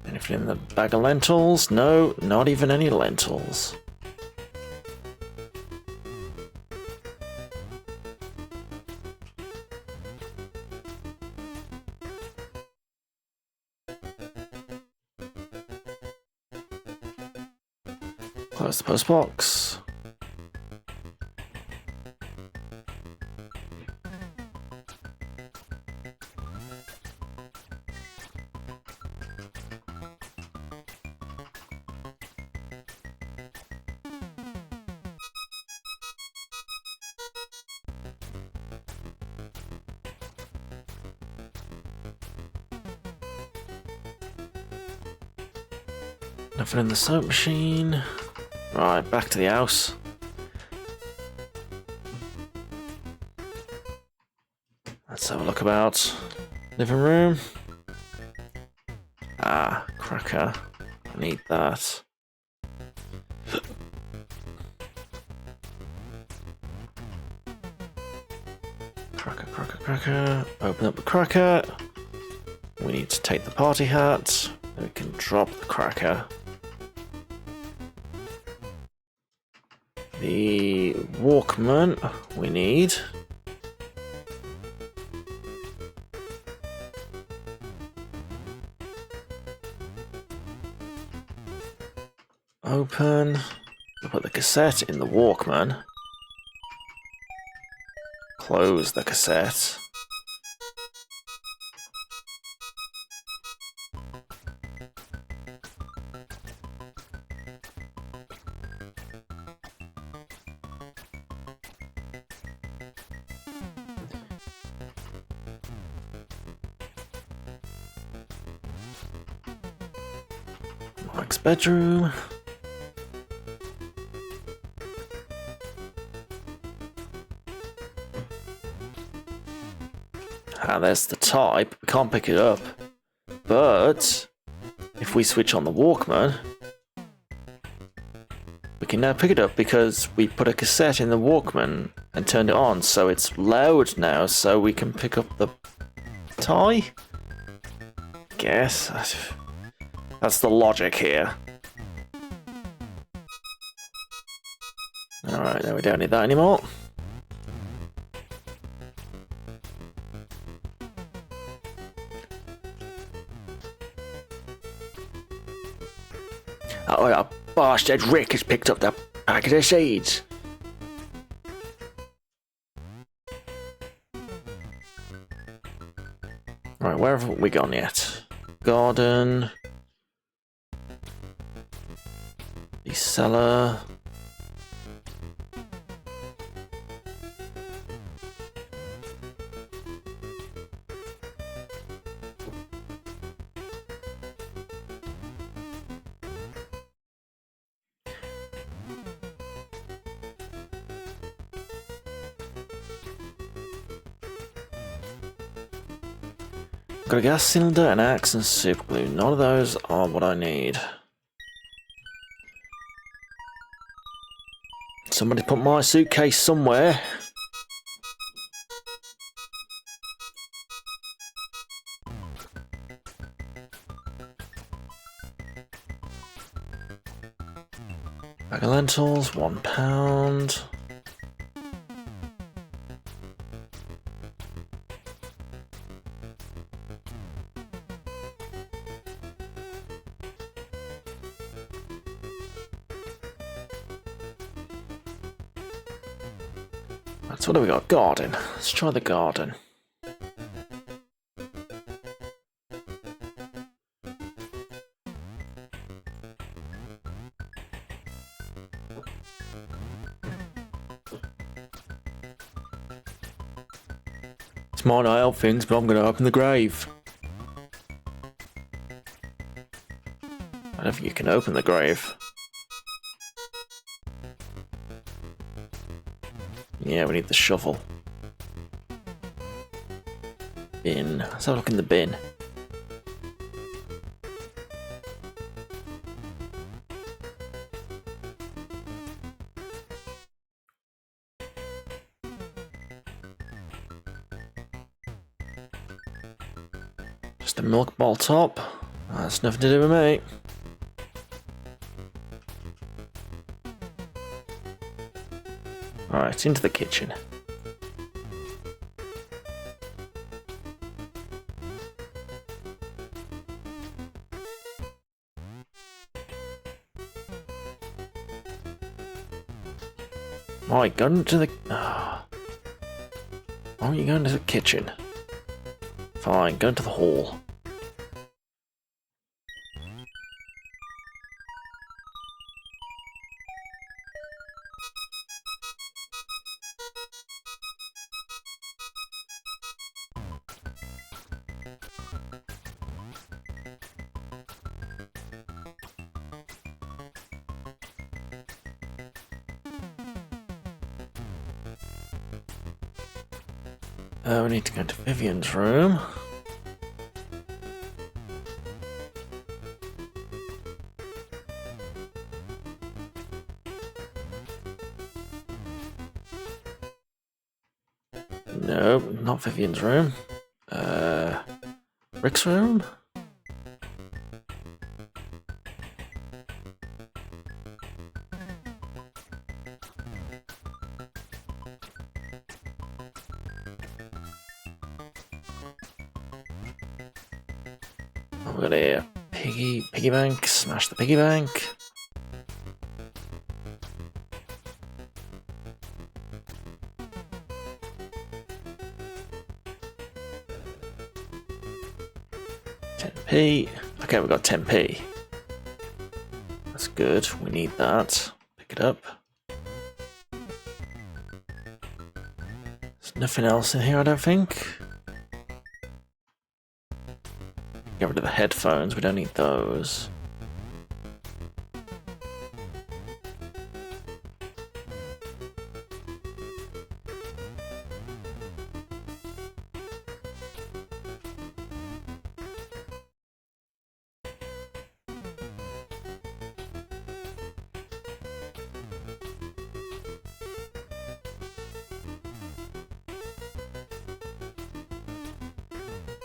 Anything in the bag of lentils? No, not even any lentils. Close the post box. Nothing in the soap machine. Right, back to the house. Let's have a look about. Living room. Ah, cracker. I need that. Cracker. Open up the cracker. We need to take the party hat. Then we can drop the cracker. The Walkman we need. Open. We'll put the cassette in the Walkman. Close the cassette. Mike's bedroom. There's the type. We can't pick it up. But if we switch on the Walkman, we can now pick it up because we put a cassette in the Walkman and turned it on, so it's loud now, so we can pick up the tie? Guess. That's the logic here. Alright, then we don't need that anymore. Oh, that bastard Rick has picked up that packet of seeds. Right, where have we gone yet? Garden. The cellar. Got a gas cylinder, an axe, and super glue. None of those are what I need. Somebody put my suitcase somewhere. Bag of lentils, £1. So what do we got? Garden. Let's try the garden. It's might not help things, but I'm going to open the grave. I don't think you can open the grave. Yeah, we need the shovel. Bin. Let's have a look in the bin. Just a milk bottle top. That's nothing to do with me. Alright, into the kitchen. Alright, go into the... Oh. Why aren't you going to the kitchen? Fine, go into the hall. We need to go to Vivian's room. No, not Vivian's room. Rick's room? We've got a piggy bank. Smash the piggy bank. £10p. Okay, we've got 10p. That's good. We need that. Pick it up. There's nothing else in here, I don't think. Get rid of the headphones, we don't need those.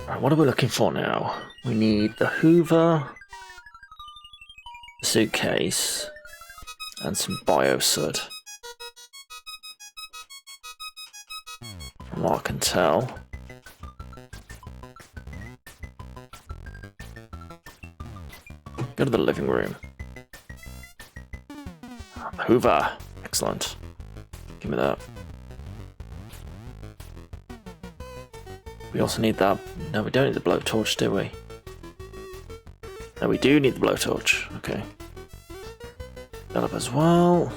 Right, what are we looking for now? We need the Hoover, the suitcase, and some biosud. From what I can tell. Go to the living room. Hoover. Excellent. Give me that. We also need that. No, we don't need the blowtorch, do we? No, we do need the blowtorch. Okay. That up as well.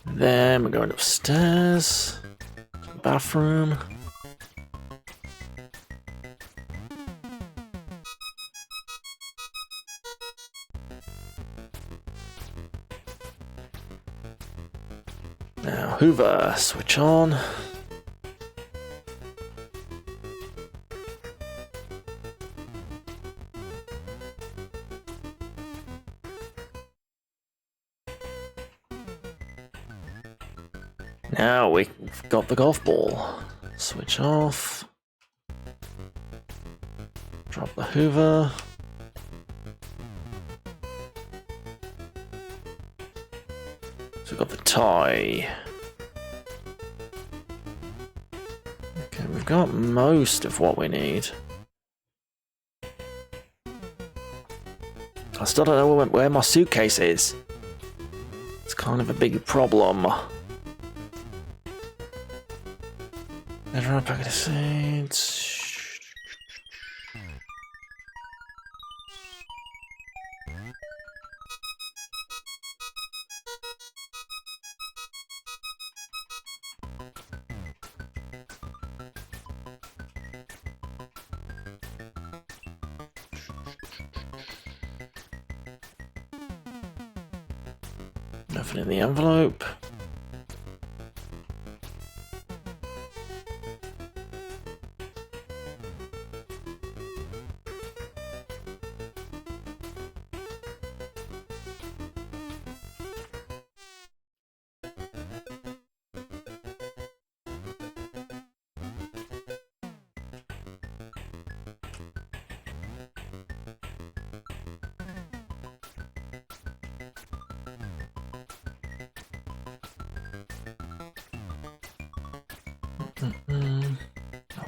Then we're going upstairs to the bathroom. Now, Hoover, switch on. Now we've got the golf ball. Switch off. Drop the Hoover. So we've got the tie. Okay, we've got most of what we need. I still don't know where my suitcase is. It's kind of a big problem. Around a packet of seeds. Nothing in the envelope.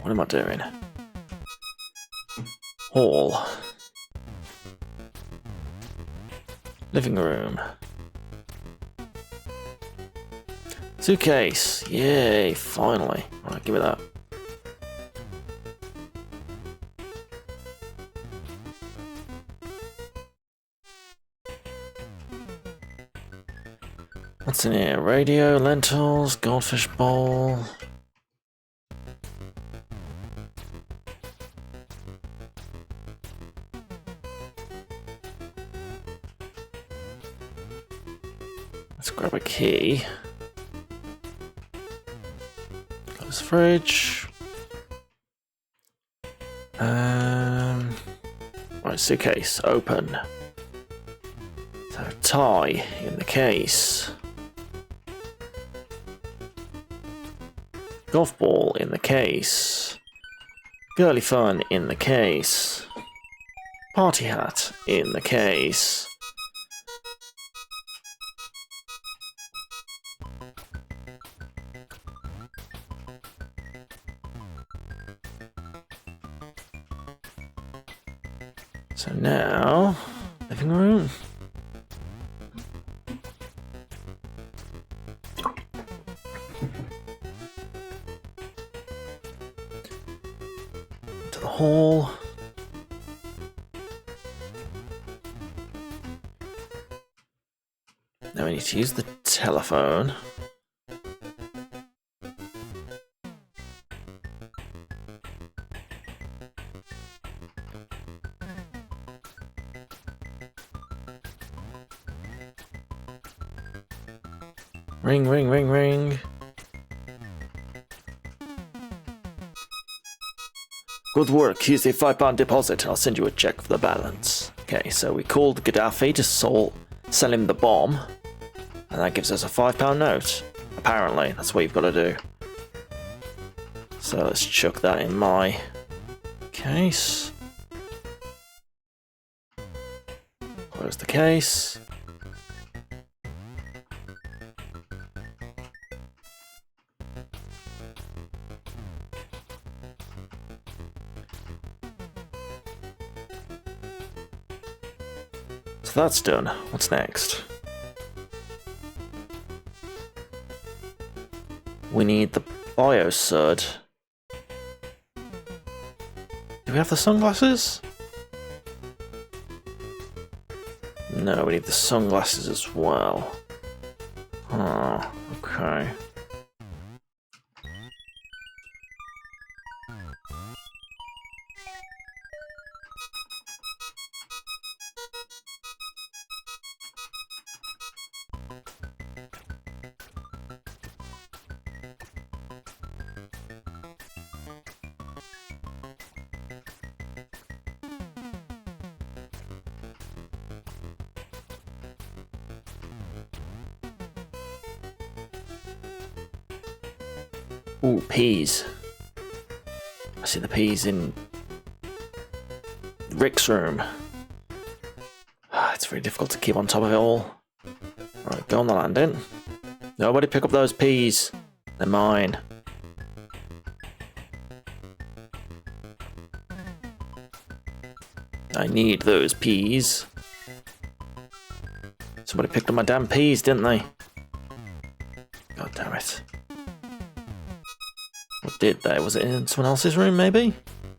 What am I doing? Hall. Living room. Suitcase. Yay, finally. Alright, give me that. What's in here? Radio, lentils, goldfish bowl. Let's grab a key. Close the fridge. Right, suitcase, open. So, tie in the case. Golf ball in the case. Girly fun in the case. Party hat in the case. So now, living room. To the hall. Now we need to use the telephone. Ring, ring, ring, ring. Good work. Here's a £5 deposit. I'll send you a check for the balance. Okay, so we called Gaddafi to sell him the bomb. And that gives us a £5 note. Apparently, that's what you've got to do. So let's chuck that in my case. Close the case. So that's done. What's next? We need the biosud. Do we have the sunglasses? No, we need the sunglasses as well. Oh, okay. Ooh, peas. I see the peas in Rick's room. It's very difficult to keep on top of it all. Alright, go on the landing. Nobody pick up those peas. They're mine. I need those peas. Somebody picked up my damn peas, didn't they? God damn it. What did they? Was it in someone else's room, maybe?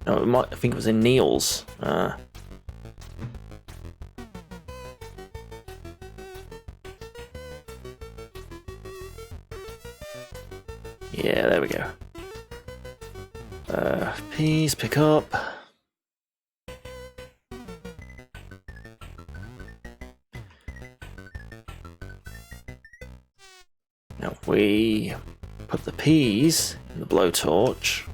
No, I think it was in Neil's. Yeah, there we go. Peas, pick up. Now we put the peas in the blowtorch.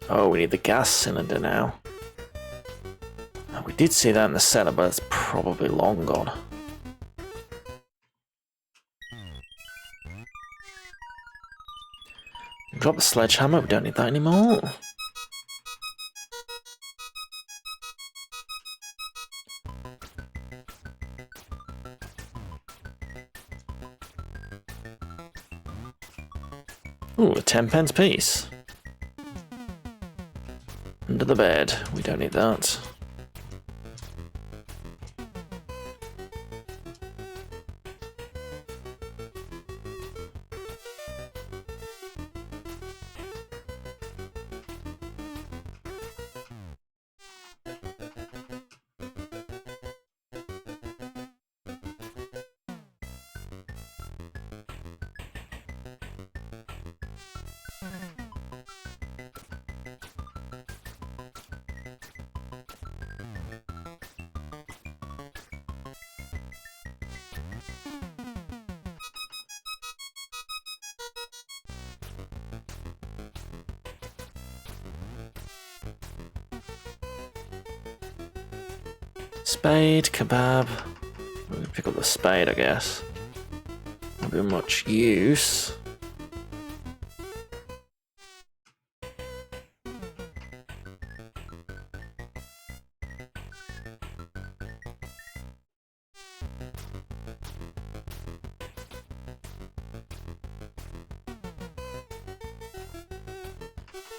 Oh, we need the gas cylinder now. Oh, we did see that in the cellar, but it's probably long gone. Drop the sledgehammer, we don't need that anymore. Ooh, a 10p piece. Under the bed, we don't need that. Spade, kebab. We're gonna pick up the spade, I guess. Won't be much use.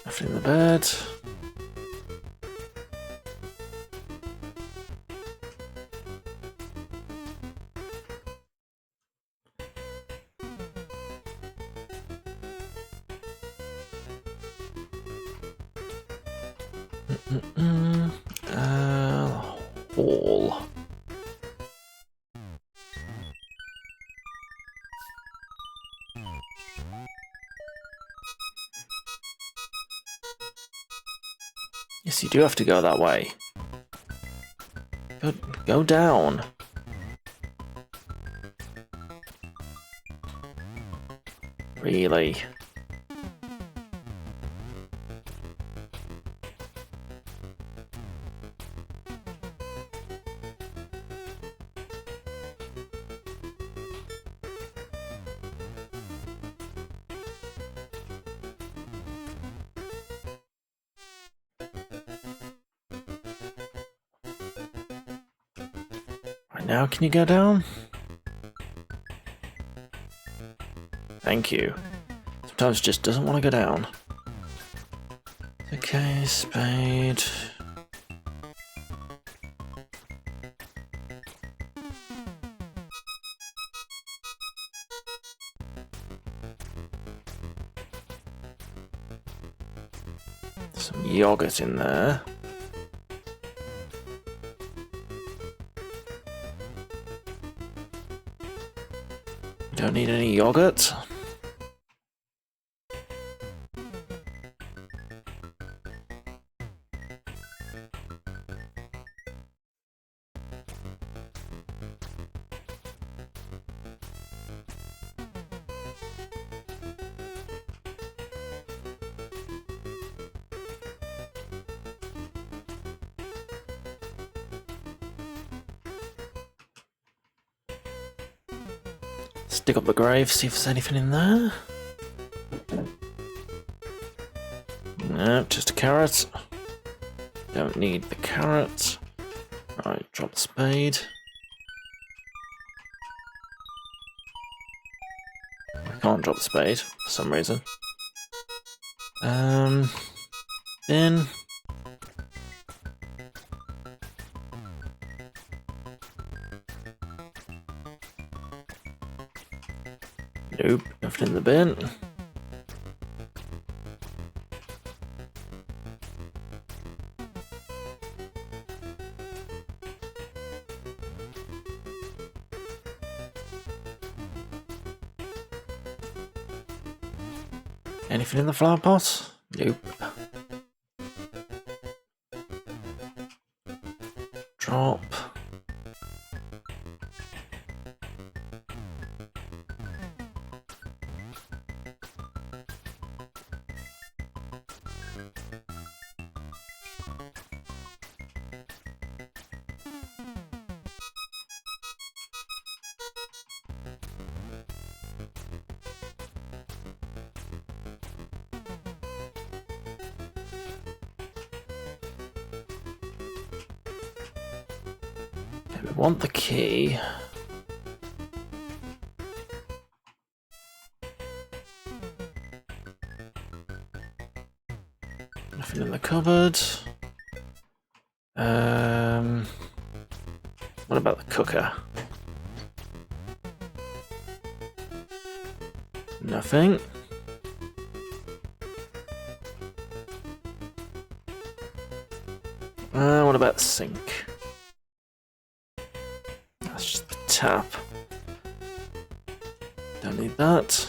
Nothing in the bed. Hall. guess you do have to go that way. Go down. Really? Right now, can you go down? Thank you. Sometimes it just doesn't want to go down. Okay, spade. Some yogurt in there. Don't need any yogurt. Let's dig up the grave, see if there's anything in there. Nope, just a carrot. Don't need the carrot. Right, drop the spade. I can't drop the spade for some reason. Bin. Nope, nothing in the bin. Anything in the flower pot? Nope. Drop. We want the key. Nothing in the cupboard. What about the cooker? Nothing. What about the sink? That's just the tap. Don't need that.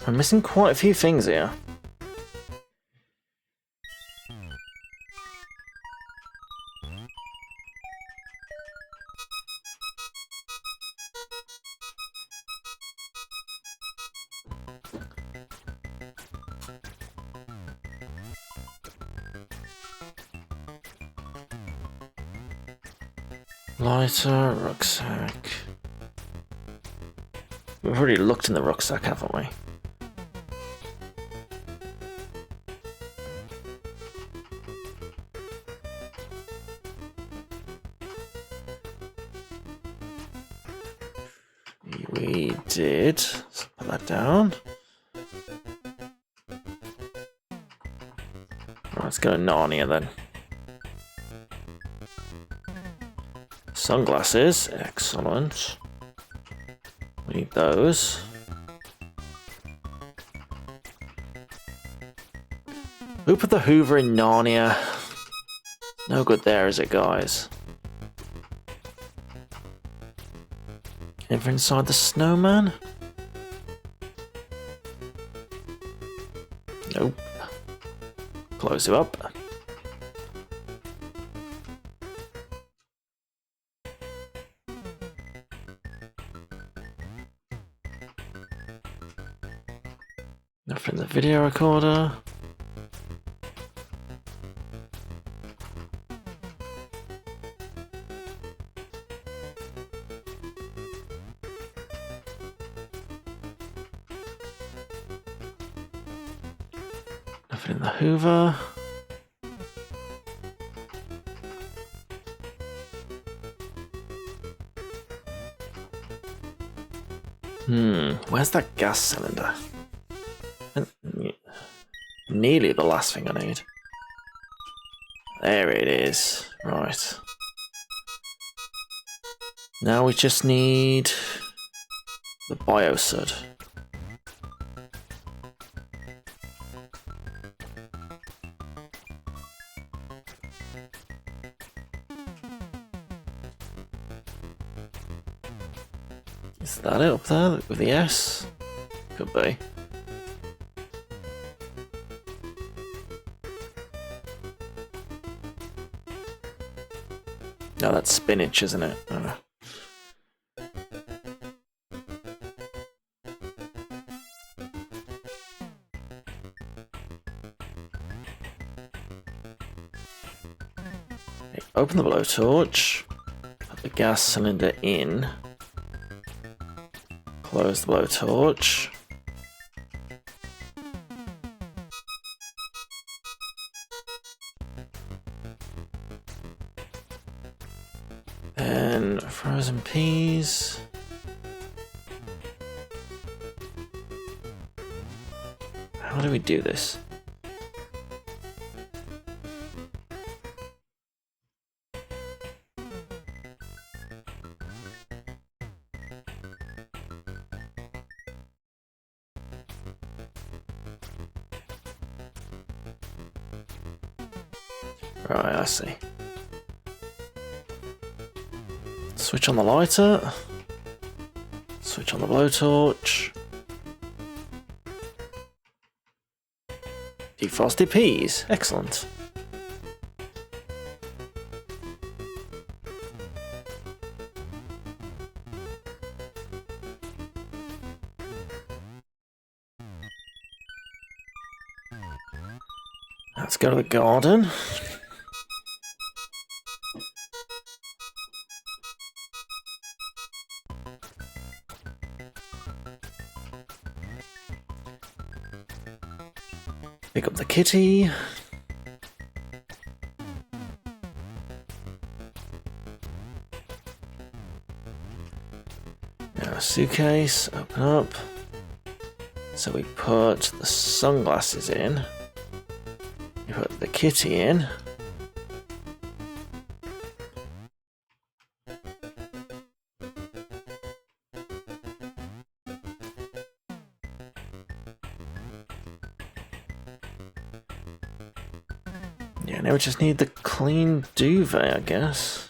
I'm missing quite a few things here. Lighter, rucksack. We've already looked in the rucksack, haven't we? We did. Let's put that down. Right, let's go to Narnia then. Sunglasses, excellent. We need those. Who put the Hoover in Narnia? No good there, is it, guys? Ever inside the snowman? Nope. Close you up. Nothing in the video recorder. Nothing in the Hoover. Where's that gas cylinder? Nearly the last thing I need. There it is. Right. Now we just need the biosud. Is that it up there with the S? Could be. No, that's spinach, isn't it? Oh. Open the blowtorch, put the gas cylinder in, close the blowtorch. Then frozen peas. How do we do this? Right, I see. Switch on the lighter. Switch on the blowtorch. Defrosted peas. Excellent. Let's go to the garden. Pick up the kitty. Now a suitcase, open up. So we put the sunglasses in. We put the kitty in. Yeah, now we just need the clean duvet, I guess.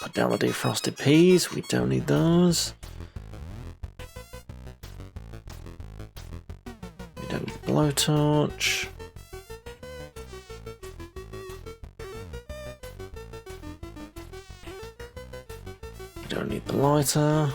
Put down the defrosted peas, we don't need those. We don't need the blowtorch. We don't need the lighter.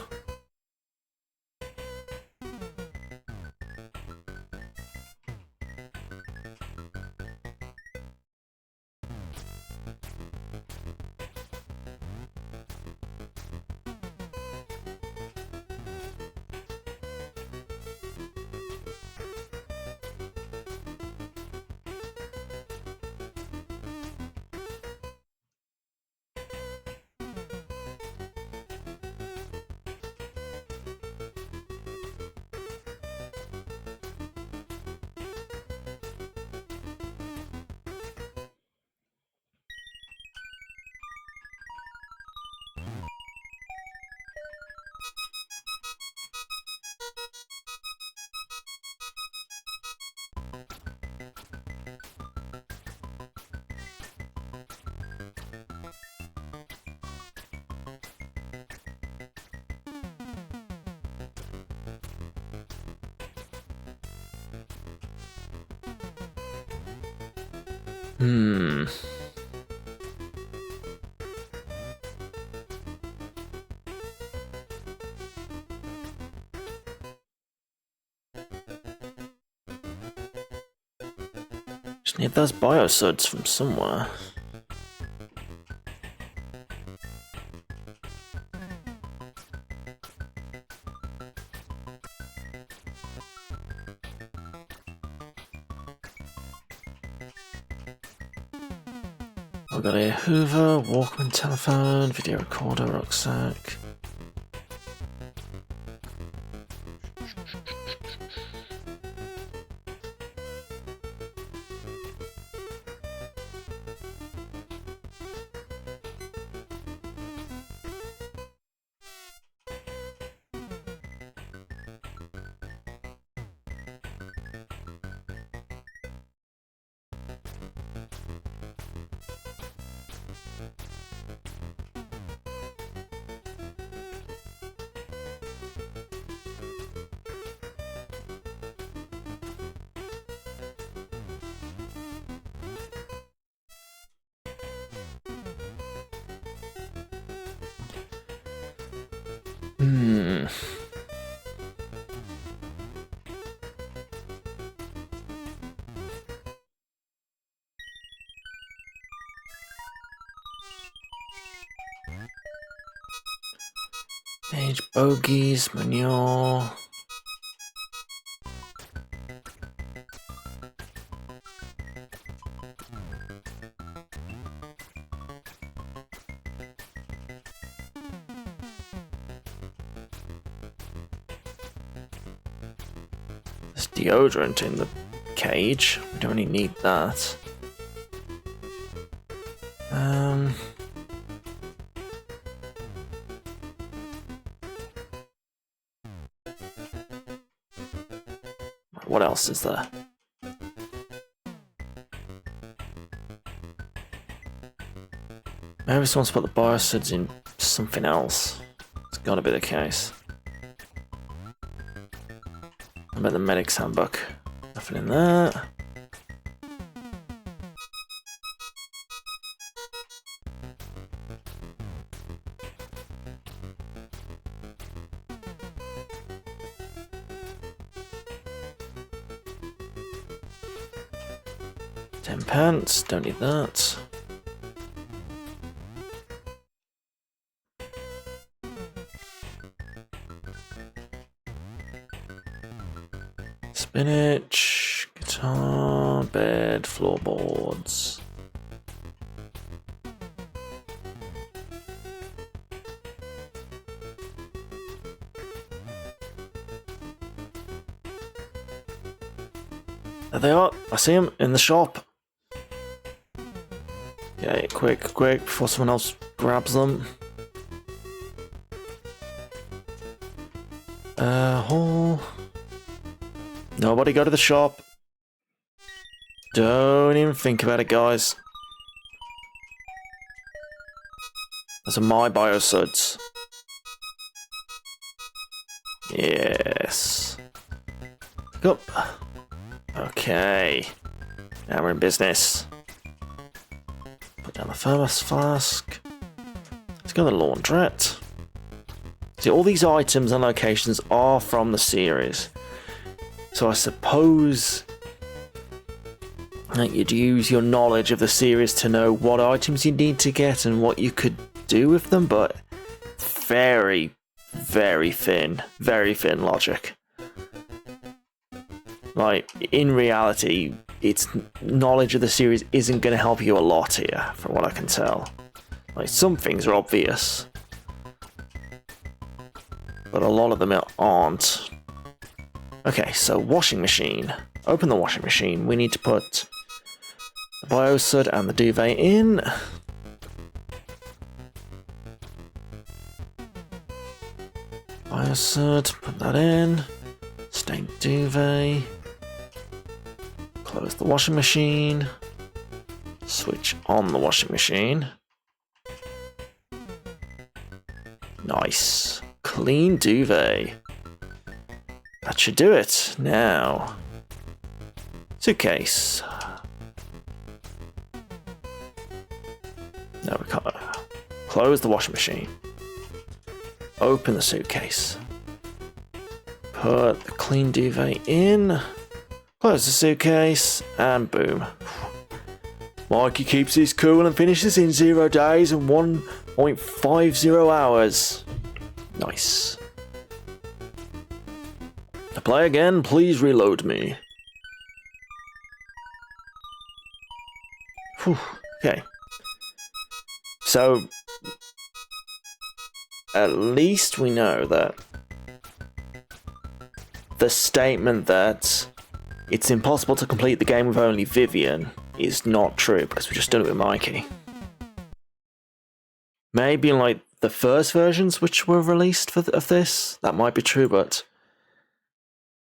Hmm. Just need those biosuds from somewhere. I've got a Hoover, Walkman telephone, video recorder, rucksack. Age bogies, manure. There's deodorant in the cage. We don't really need that. What else is there? Maybe someone's put the biocids in something else. It's gotta be the case. I bet the medic's handbook. Nothing in there. £10, don't need that. Spinach, guitar, bed, floorboards. There they are. I see them in the shop. Okay, quick, before someone else grabs them. Hole. Nobody go to the shop. Don't even think about it, guys. Those are my biosuds. Yes. Go. Okay. Now we're in business. Put down the thermos flask. Let's go to the laundrette. See, all these items and locations are from the series. So I suppose that you'd use your knowledge of the series to know what items you need to get and what you could do with them, but very, very thin logic. Like, in reality, its knowledge of the series isn't going to help you a lot here, from what I can tell. Like, some things are obvious, but a lot of them aren't. Okay, so washing machine. Open the washing machine. We need to put the biosud and the duvet in. Biosud, put that in. Stained duvet. Close the washing machine. Switch on the washing machine. Nice. Clean duvet. That should do it. Now, suitcase. No, we can't. Close the washing machine. Open the suitcase. Put the clean duvet in. Close the suitcase. And boom. Mikey keeps his cool and finishes in 0 days and 1.50 hours. Nice. To play again, please reload me. Whew. Okay. So, at least we know that the statement that it's impossible to complete the game with only Vivian is not true, because we just done it with Mikey. Maybe in like the first versions which were released of this, that might be true, but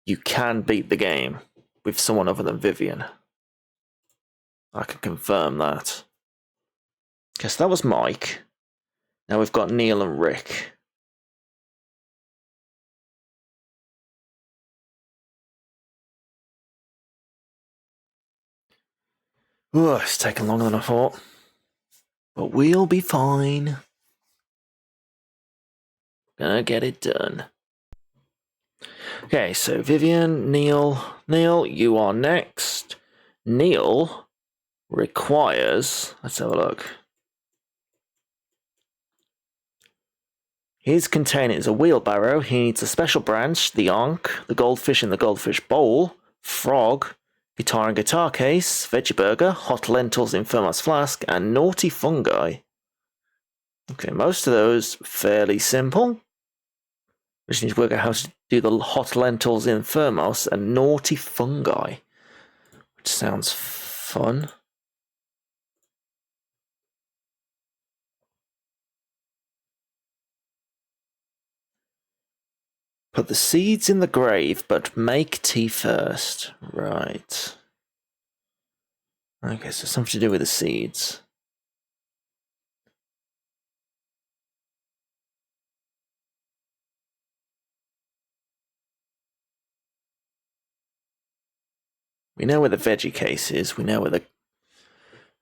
you can beat the game with someone other than Vivian. I can confirm that. Okay, so that was Mike. Now we've got Neil and Rick. Ooh, it's taken longer than I thought. But we'll be fine. Gonna get it done. Okay, so Vivian, Neil. Neil, you are next. Neil requires... Let's have a look. His container is a wheelbarrow. He needs a special branch, the Ankh, the goldfish in the goldfish bowl, frog, guitar and guitar case, veggie burger, hot lentils in thermos flask, and naughty fungi. Okay, most of those fairly simple. We just need to work out how to do the hot lentils in thermos and naughty fungi, which sounds fun. Put the seeds in the grave, but make tea first. Right. Okay, so something to do with the seeds. We know where the veggie case is. We know where the...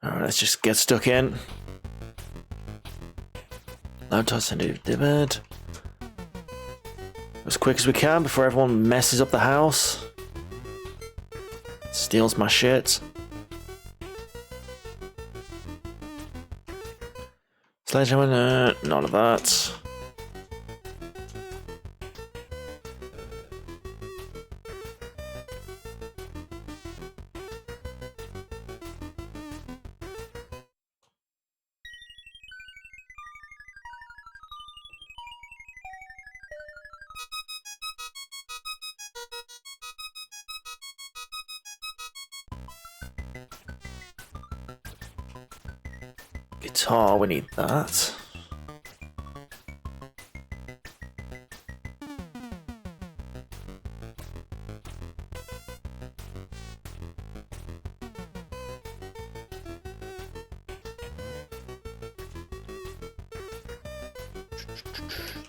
Alright, let's just get stuck in. Load toss and do bed. As quick as we can before everyone messes up the house. Steals my shit. Sledgehammer, none of that. Guitar, we need that.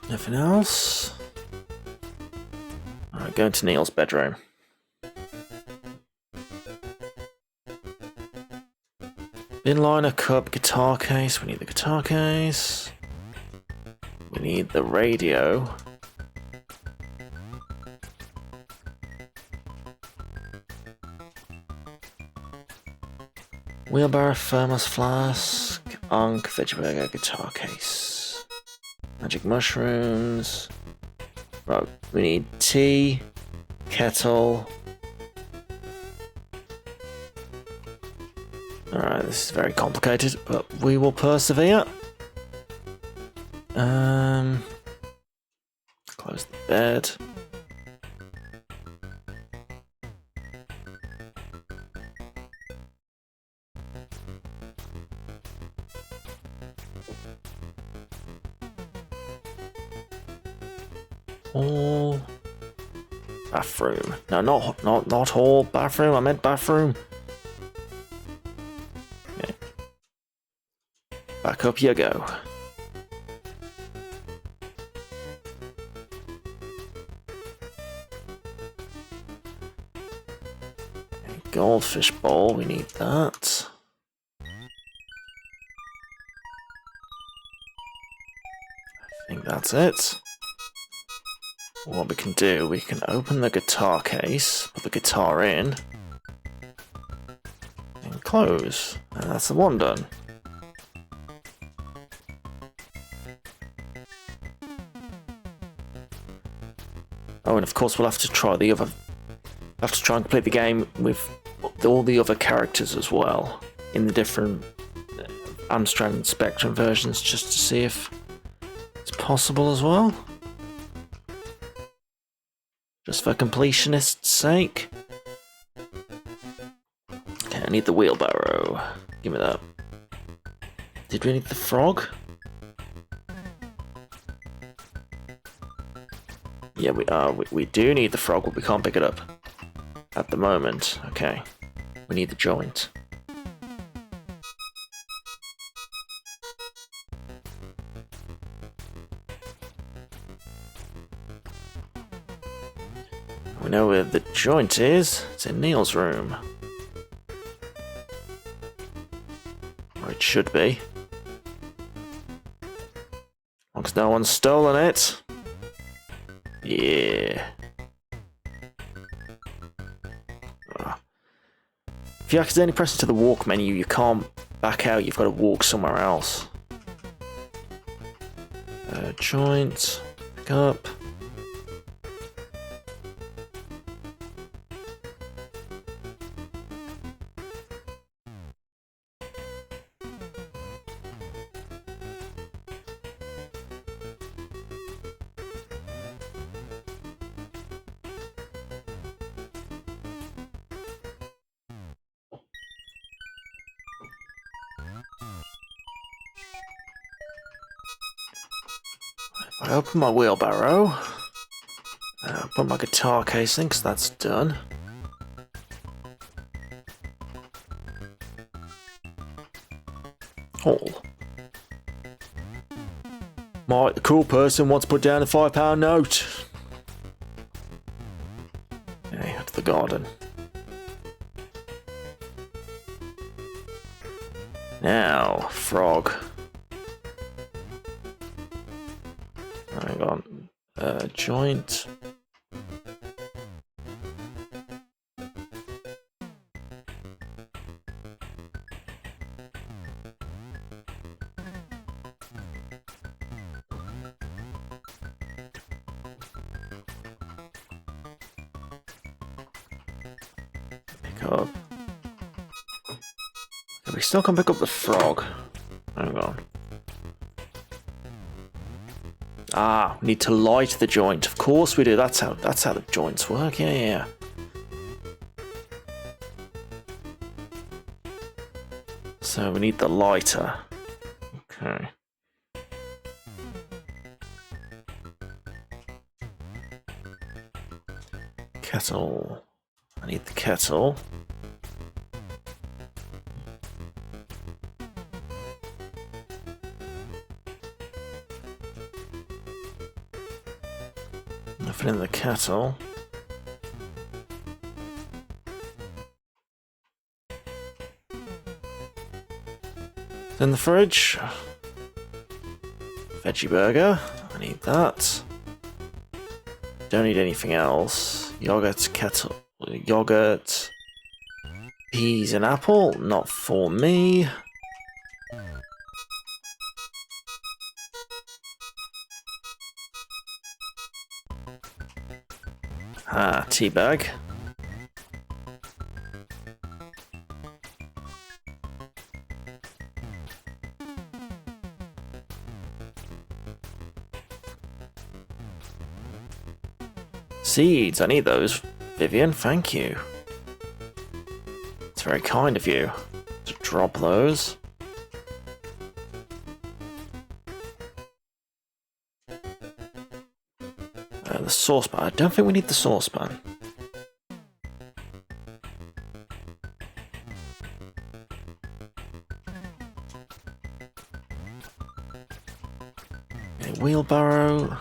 Nothing else. Alright, going to Neil's bedroom. Inliner, cup, guitar case. We need the guitar case. We need the radio. Wheelbarrow, thermos flask, Ankh, veggie burger, guitar case. Magic mushrooms. Right, we need tea, kettle. Alright, this is very complicated, but we will persevere. Close the bed. Hall. Bathroom. No, not hall. Bathroom. I meant bathroom. Okay. Back up you go. Okay, goldfish bowl. We need that. that's it. What we can do, we can open the guitar case, put the guitar in, and close. And that's the one done. Oh, and of course we'll have to try the other. Have to try and complete the game with all the other characters as well in the different Amstrad and Spectrum versions, just to see if it's possible as well. Just for completionist's sake. Okay, I need the wheelbarrow. Give me that. Did we need the frog? Yeah, we do need the frog, but we can't pick it up at the moment. Okay, we need the joint. We know where the joint is. It's in Neil's room. Or it should be. As long as no one's stolen it. Yeah. If you accidentally press into the walk menu, you can't back out, you've got to walk somewhere else. Joint, pick up. I open my wheelbarrow, put my guitar case in, because that's done. Hall. Mike, the cool person, wants to put down a £5 note. Okay, to the garden. Now, frog. Hang on. Joint. Pick up. Okay, we still can't pick up the frog. Hang on. Ah, we need to light the joint. Of course we do. That's how the joints work. Yeah. So we need the lighter. Okay. Kettle. I need the kettle. Nothing in the kettle. In the fridge. Veggie burger. I need that. Don't need anything else. Yogurt, kettle, yogurt. Peas and apple. Not for me. Ah, tea bag. Seeds, I need those. Vivian, thank you. It's very kind of you to drop those. The saucepan. I don't think we need the saucepan. Okay, wheelbarrow.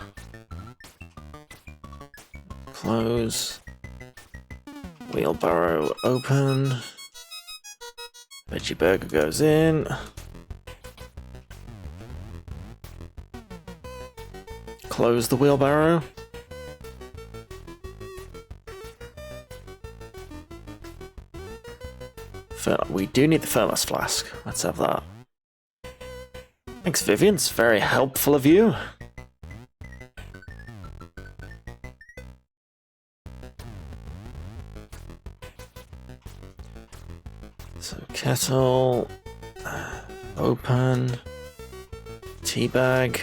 Close. Wheelbarrow open. Veggie burger goes in. close the wheelbarrow. We do need the thermos flask. Let's have that. Thanks, Vivian. It's very helpful of you. So, kettle. Open. Tea bag.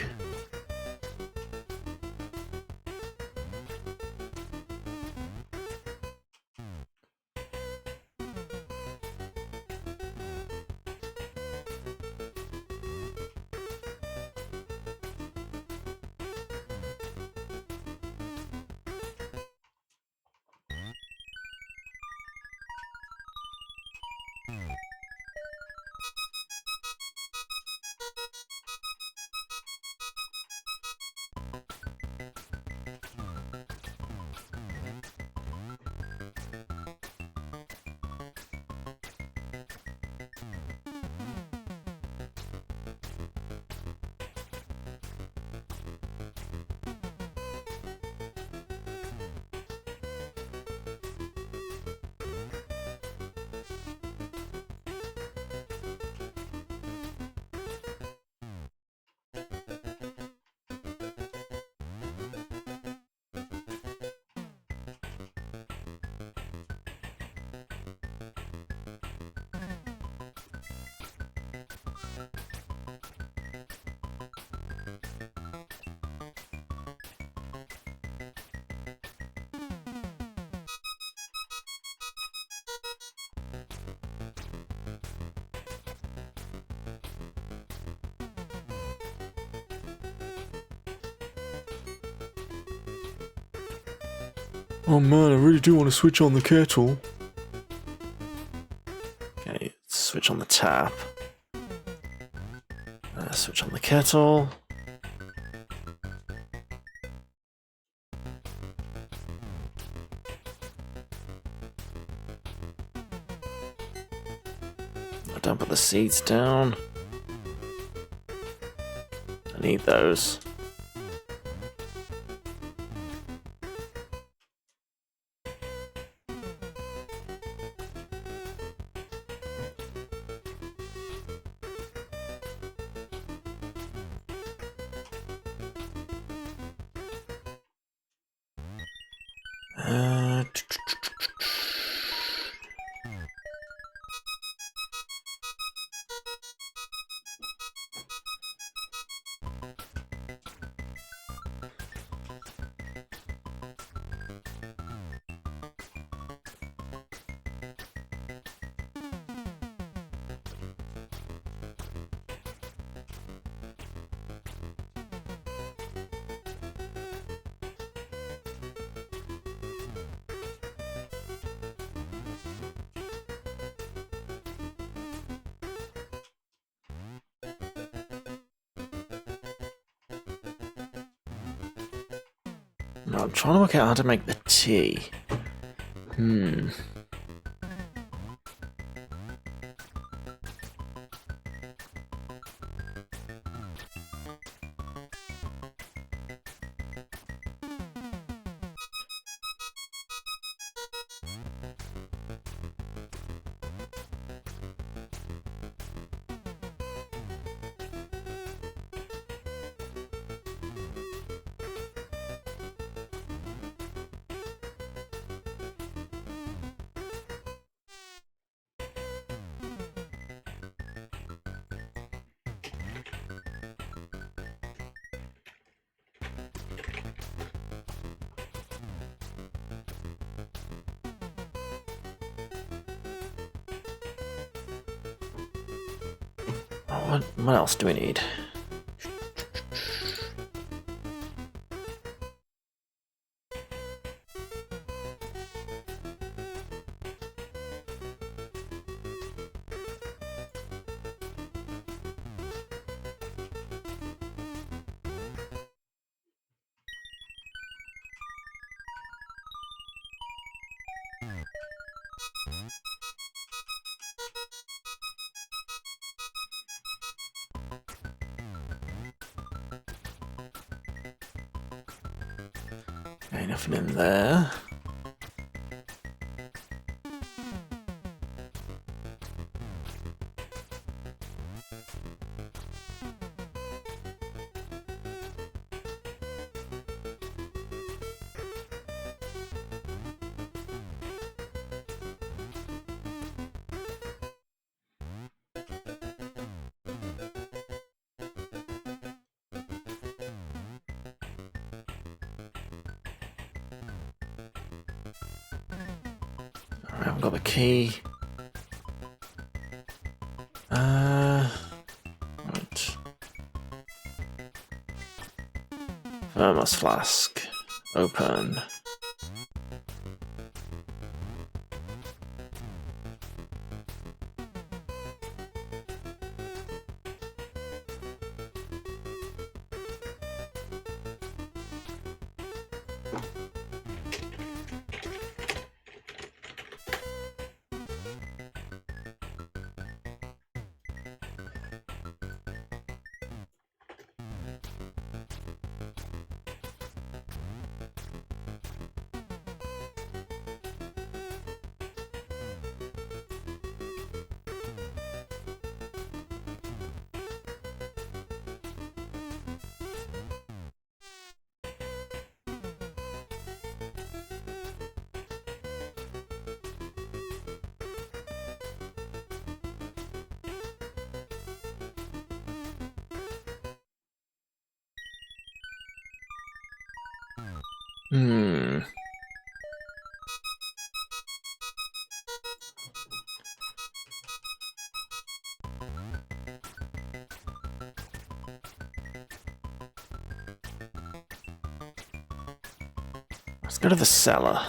Oh man, I really do want to switch on the kettle. Okay, switch on the tap. Switch on the kettle. Don't put the seeds down. I need those. No, I'm trying to work out how to make the tea. What else do we need? Okay, nothing in there. Alright, I haven't got the key. Right. Thermos flask. Open. Let's go to the cellar.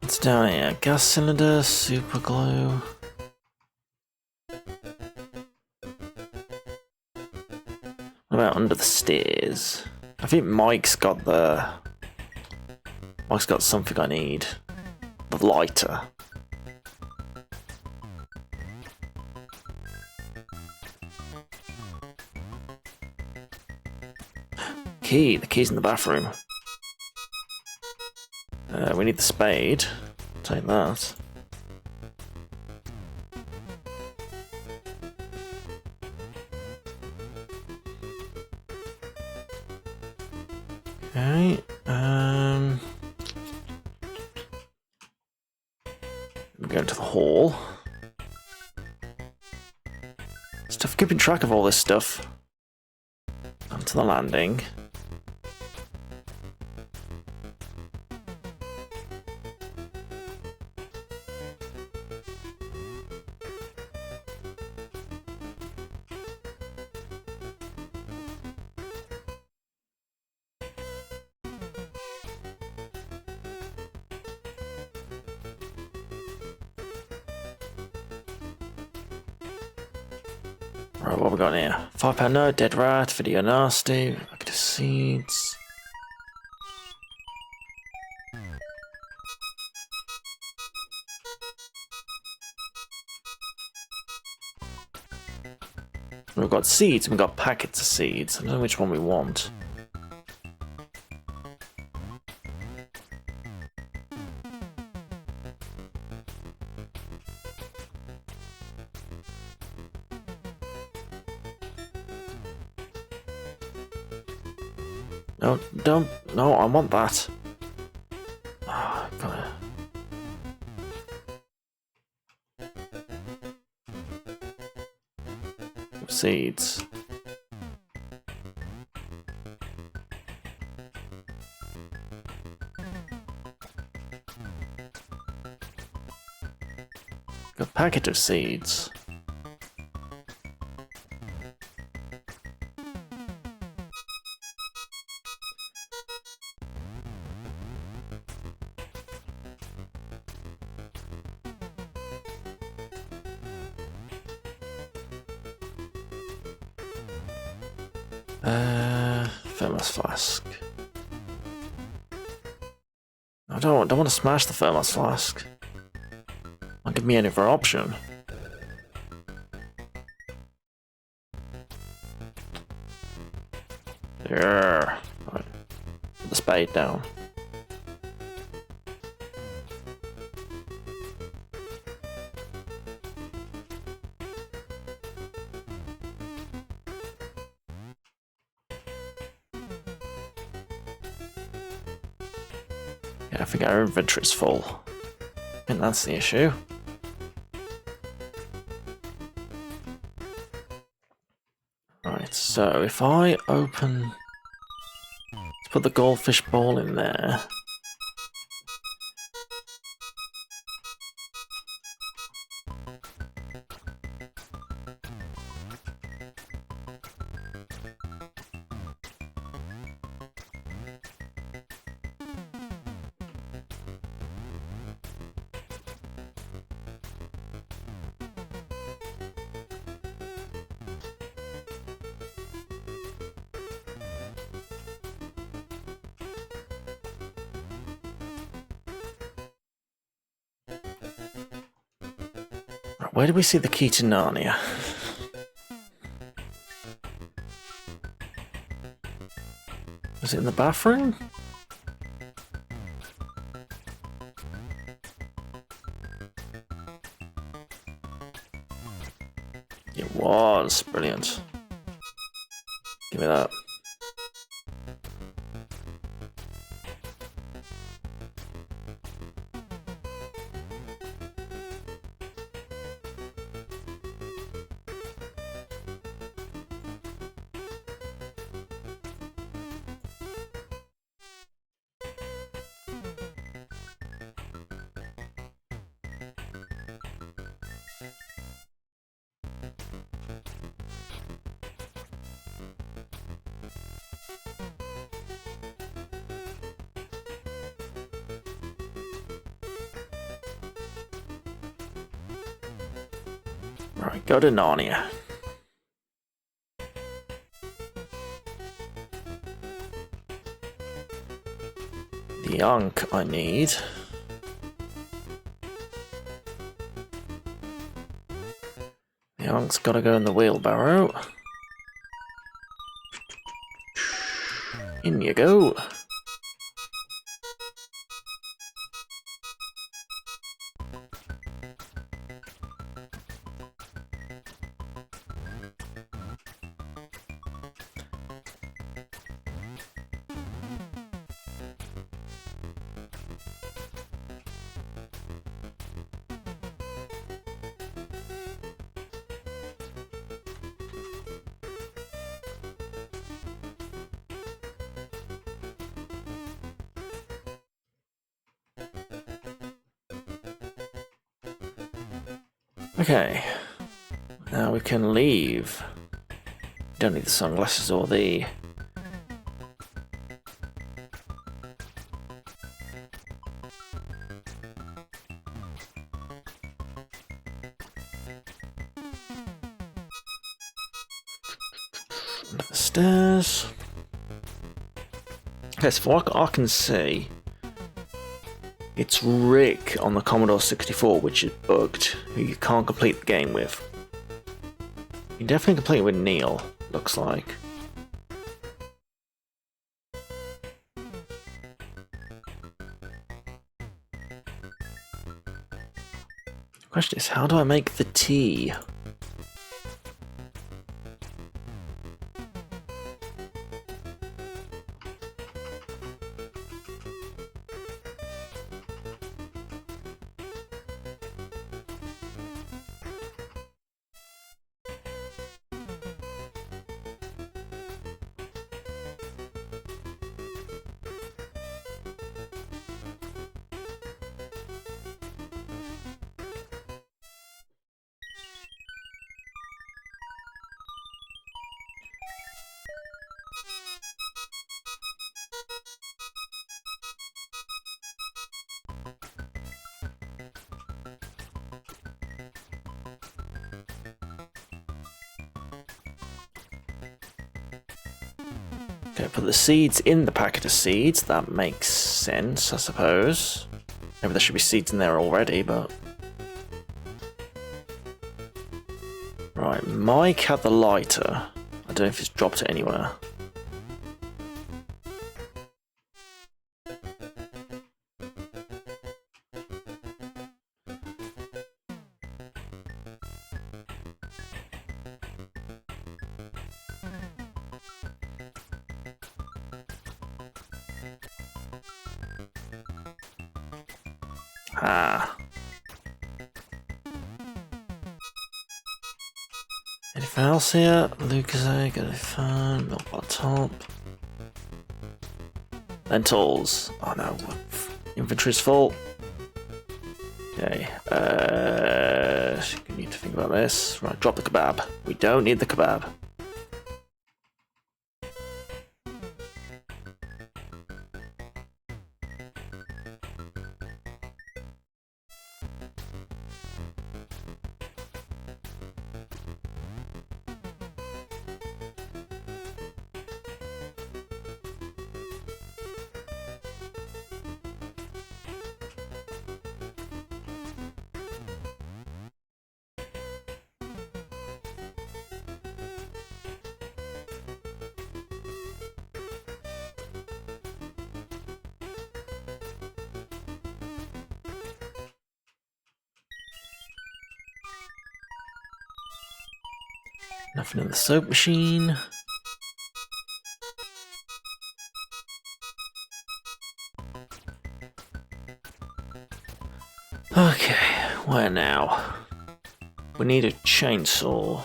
What's down here? Gas cylinder, super glue. What about under the stairs? I think Mike's got something I need. The lighter. Key. The key's in the bathroom. We need the spade. Take that. Okay. We go to the hall. It's tough keeping track of all this stuff. Onto the landing. Right, what we got here? £5 note, dead rat, video nasty, bucket of seeds. We've got seeds and we've got packets of seeds. I don't know which one we want. No, don't. No, I want that. Oh, God. Seeds. A packet of seeds. Thermos flask. don't want to smash the thermos flask. Don't give me any other option. There. Right. Put the spade down. Yeah, I think our inventory's full. I think that's the issue. Right, so if I open... Let's put the goldfish bowl in there. Where do we see the key to Narnia? Was it in the bathroom? It was. Brilliant. Give me that. Right, go to Narnia. The unk I need. The unk's gotta go in the wheelbarrow. In you go. Okay, now we can leave. Don't need the sunglasses or the... Under the stairs. Okay, so what I can see, it's Rick on the Commodore 64, which is bugged, who you can't complete the game with. You can definitely complete it with Neil, looks like. The question is, how do I make the tea? Okay, put the seeds in the packet of seeds. That makes sense, I suppose. Maybe there should be seeds in there already, but... Right, Mike had the lighter. I don't know if he's dropped it anywhere. Ah. Anything else here? Lucas egg, elephant, milk bar top. Lentils. Oh no, inventory's full. Okay, you need to think about this. Right, drop the kebab. We don't need the kebab. Nothing in the soap machine. Okay, where now? We need a chainsaw.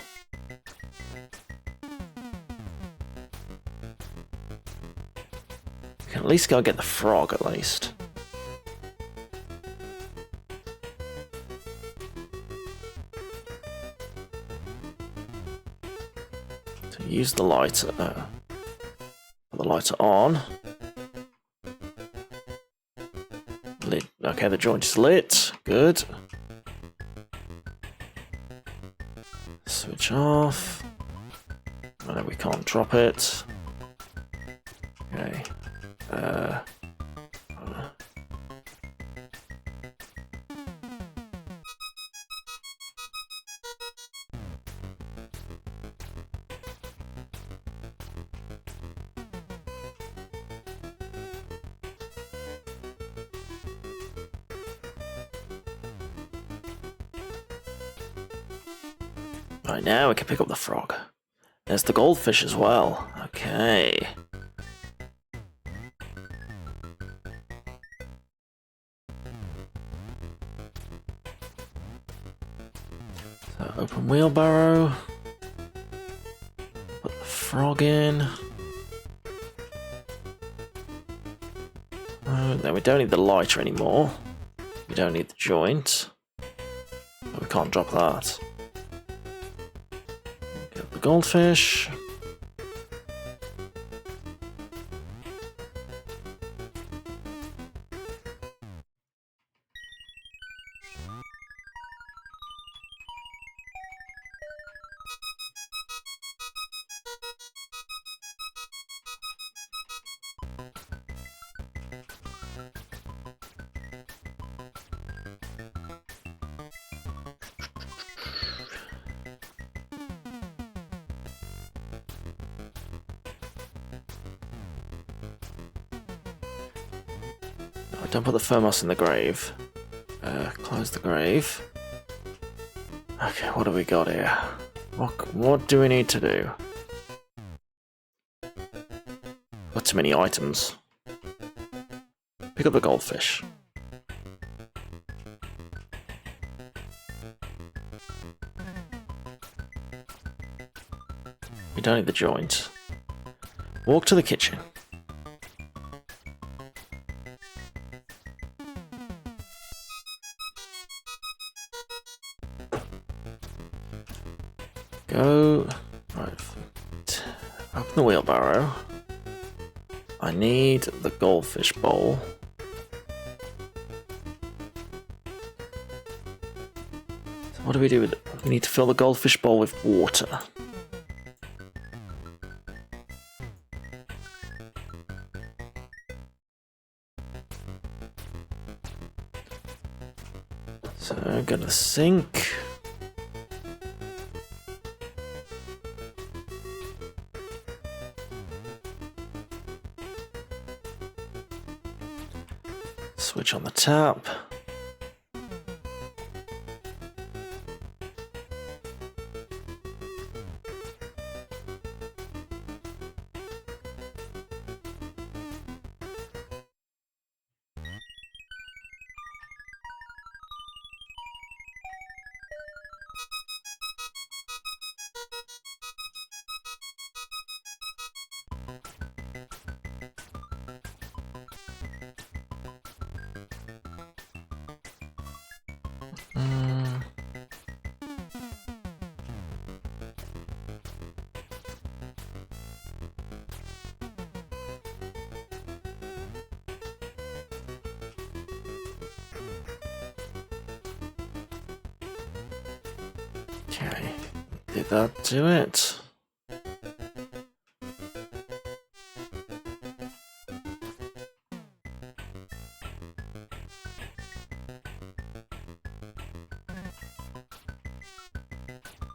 We can at least go get the frog, at least. So use the lighter. Put the lighter on. Lit. Okay, the joint is lit. Good. Switch off. Oh, no, we can't drop it. Okay. Right, now we can pick up the frog. There's the goldfish as well. Okay. So open wheelbarrow. Put the frog in. No, we don't need the lighter anymore. We don't need the joint. But we can't drop that. Get the goldfish. Don't put the thermos in the grave. Close the grave. Okay, what do we got here? What do we need to do? Got too many items. Pick up the goldfish. We don't need the joint. Walk to the kitchen. Go. Right. Open the wheelbarrow. I need the goldfish bowl. So what do we do with it? We need to fill the goldfish bowl with water. So go to the sink. Switch on the tap. Okay, did that do it?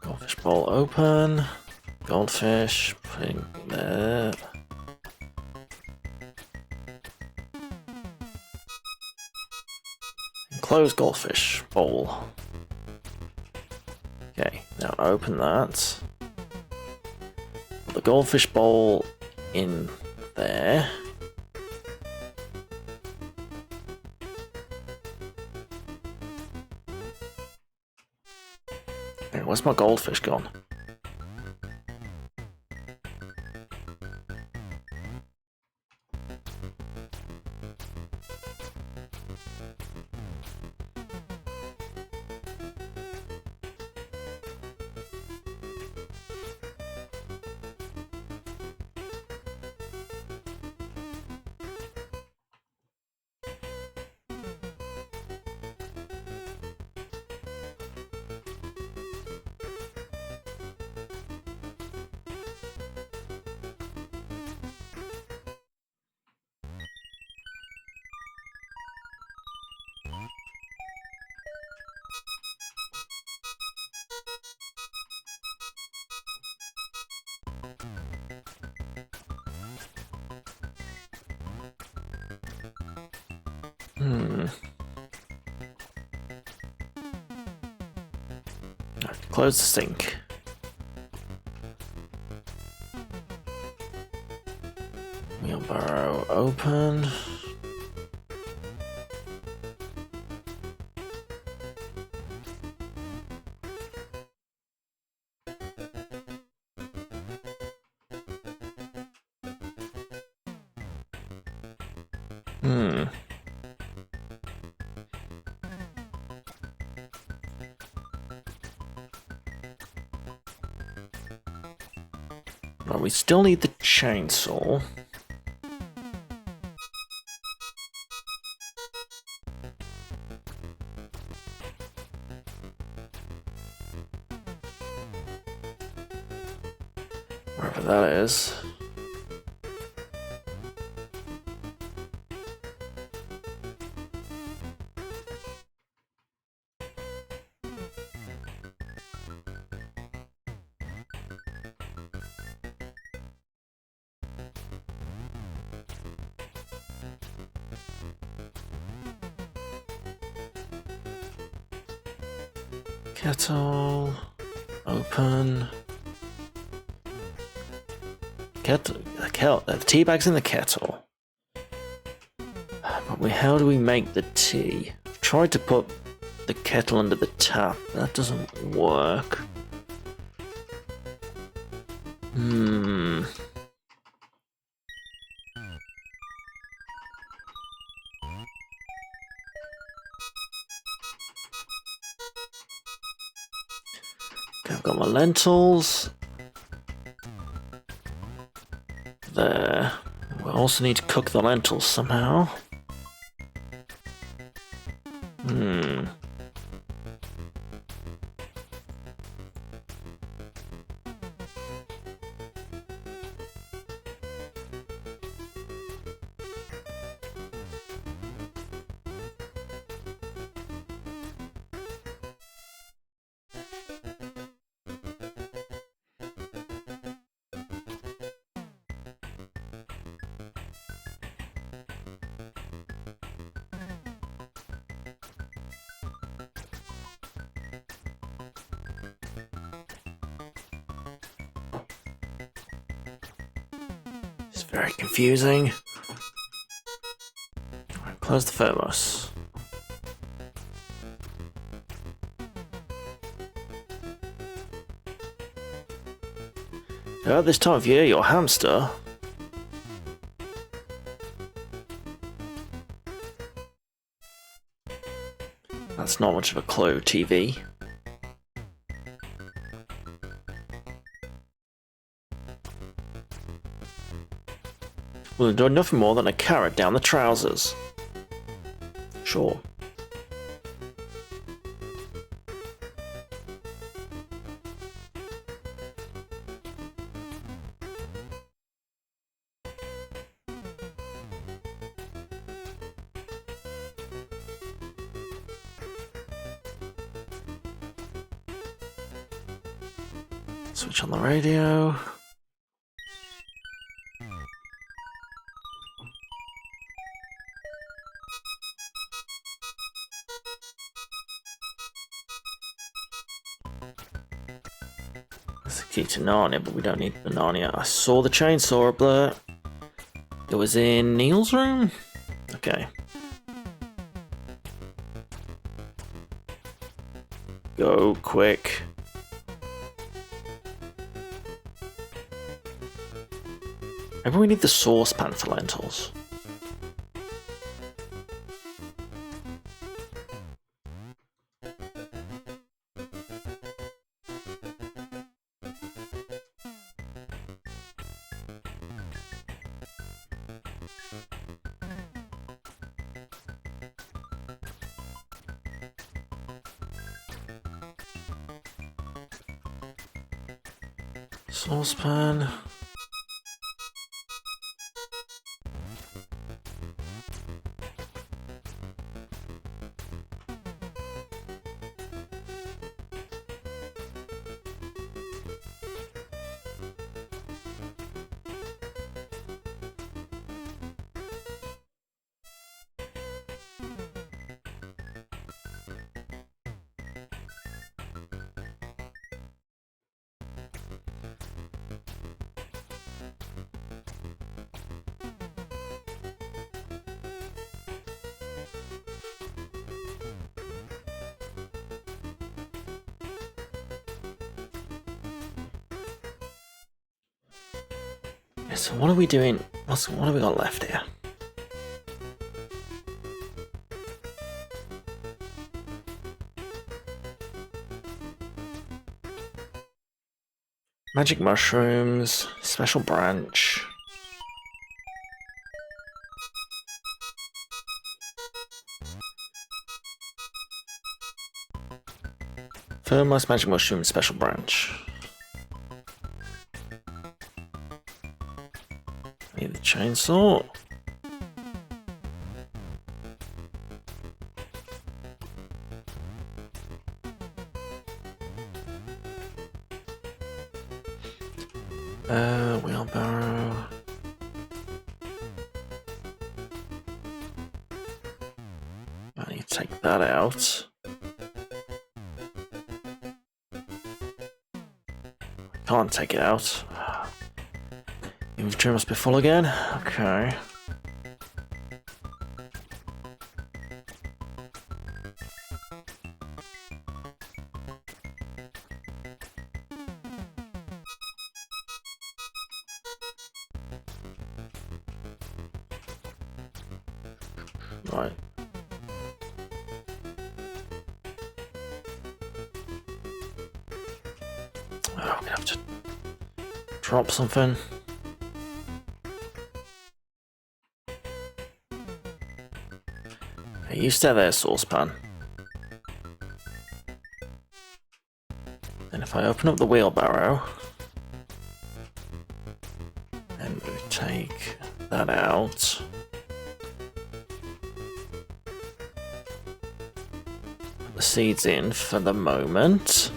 Goldfish bowl open. Goldfish, putting there. Close goldfish bowl. Okay, now open that. Put the goldfish bowl in there. Hey, where's my goldfish gone? Close the sink. Wheelbarrow open. Well, we still need the chainsaw. Wherever that is. Kettle, open. The tea bag's in the kettle. But how do we make the tea? I've tried to put the kettle under the tap. That doesn't work. Okay, I've got my lentils. There. We also need to cook the lentils somehow. Very confusing. Right, close the thermos. At this time of year, your hamster. That's not much of a clue, TV. We'll enjoy nothing more than a carrot down the trousers. Sure. Switch on the radio. That's the key to Narnia, but we don't need the Narnia. I saw the chainsaw alert. It was in Neil's room? Okay. Go quick. Maybe we need the saucepan for lentils. Saucepan. So what are we doing? What have we got left here? Magic mushrooms, special branch. Thermos, magic mushroom, special branch. Need the chainsaw. Wheelbarrow. I need to take that out. Can't take it out. Inventory must be full again. Okay. Right. Oh, I'm gonna have to drop something. You stay there, saucepan. And if I open up the wheelbarrow, and we take that out. Put the seeds in for the moment.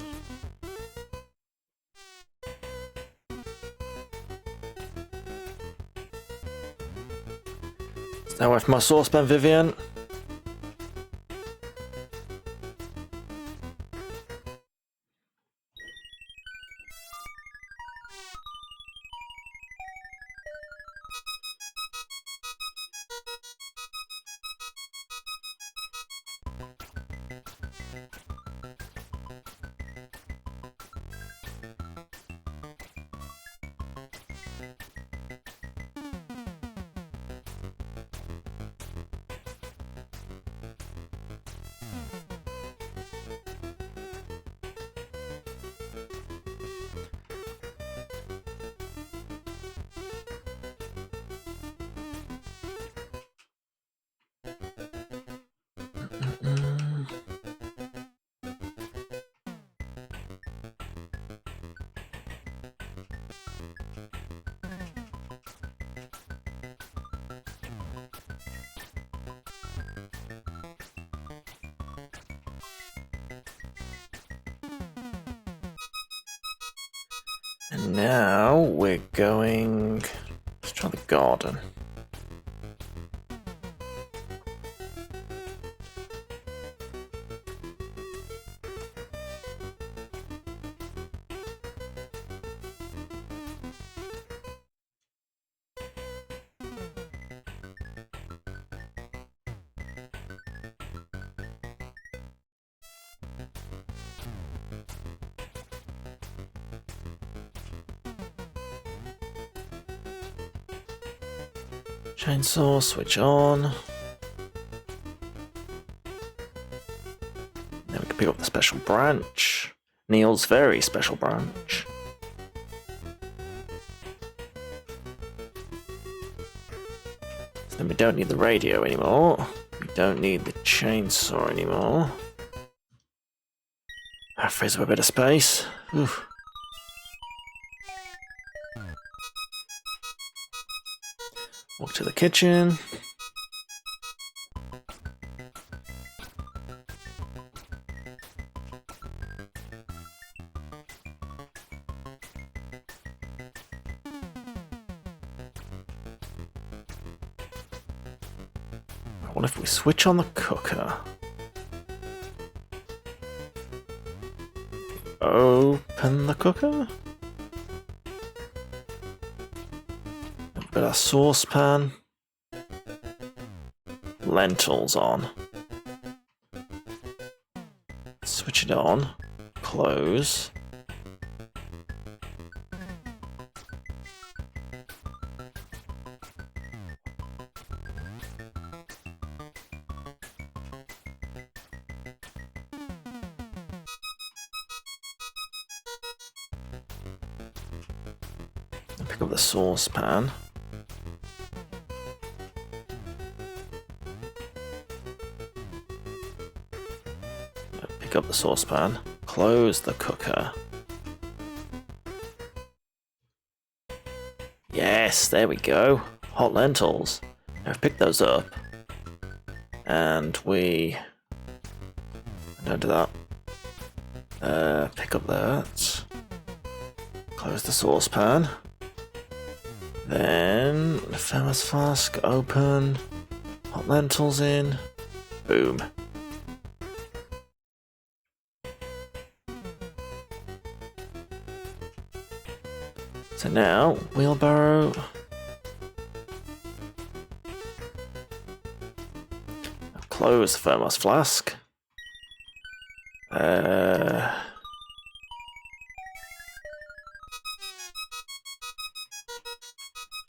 Stay away from my saucepan, Vivian. now we're going... Let's try the garden. Chainsaw, switch on. Then we can pick up the special branch. Neil's very special branch. So then we don't need the radio anymore. We don't need the chainsaw anymore. That frees up a bit of space. Oof. Walk to the kitchen. What if we switch on the cooker? Open the cooker. Put our saucepan. Lentils on. Switch it on. Close. Pick up the saucepan. Pick up the saucepan. Close the cooker. Yes, there we go. Hot lentils. I've picked those up. And we... Don't do that. Pick up that. Close the saucepan. Then the thermos flask open. Hot lentils in. Boom. So now, wheelbarrow. Close the thermos flask.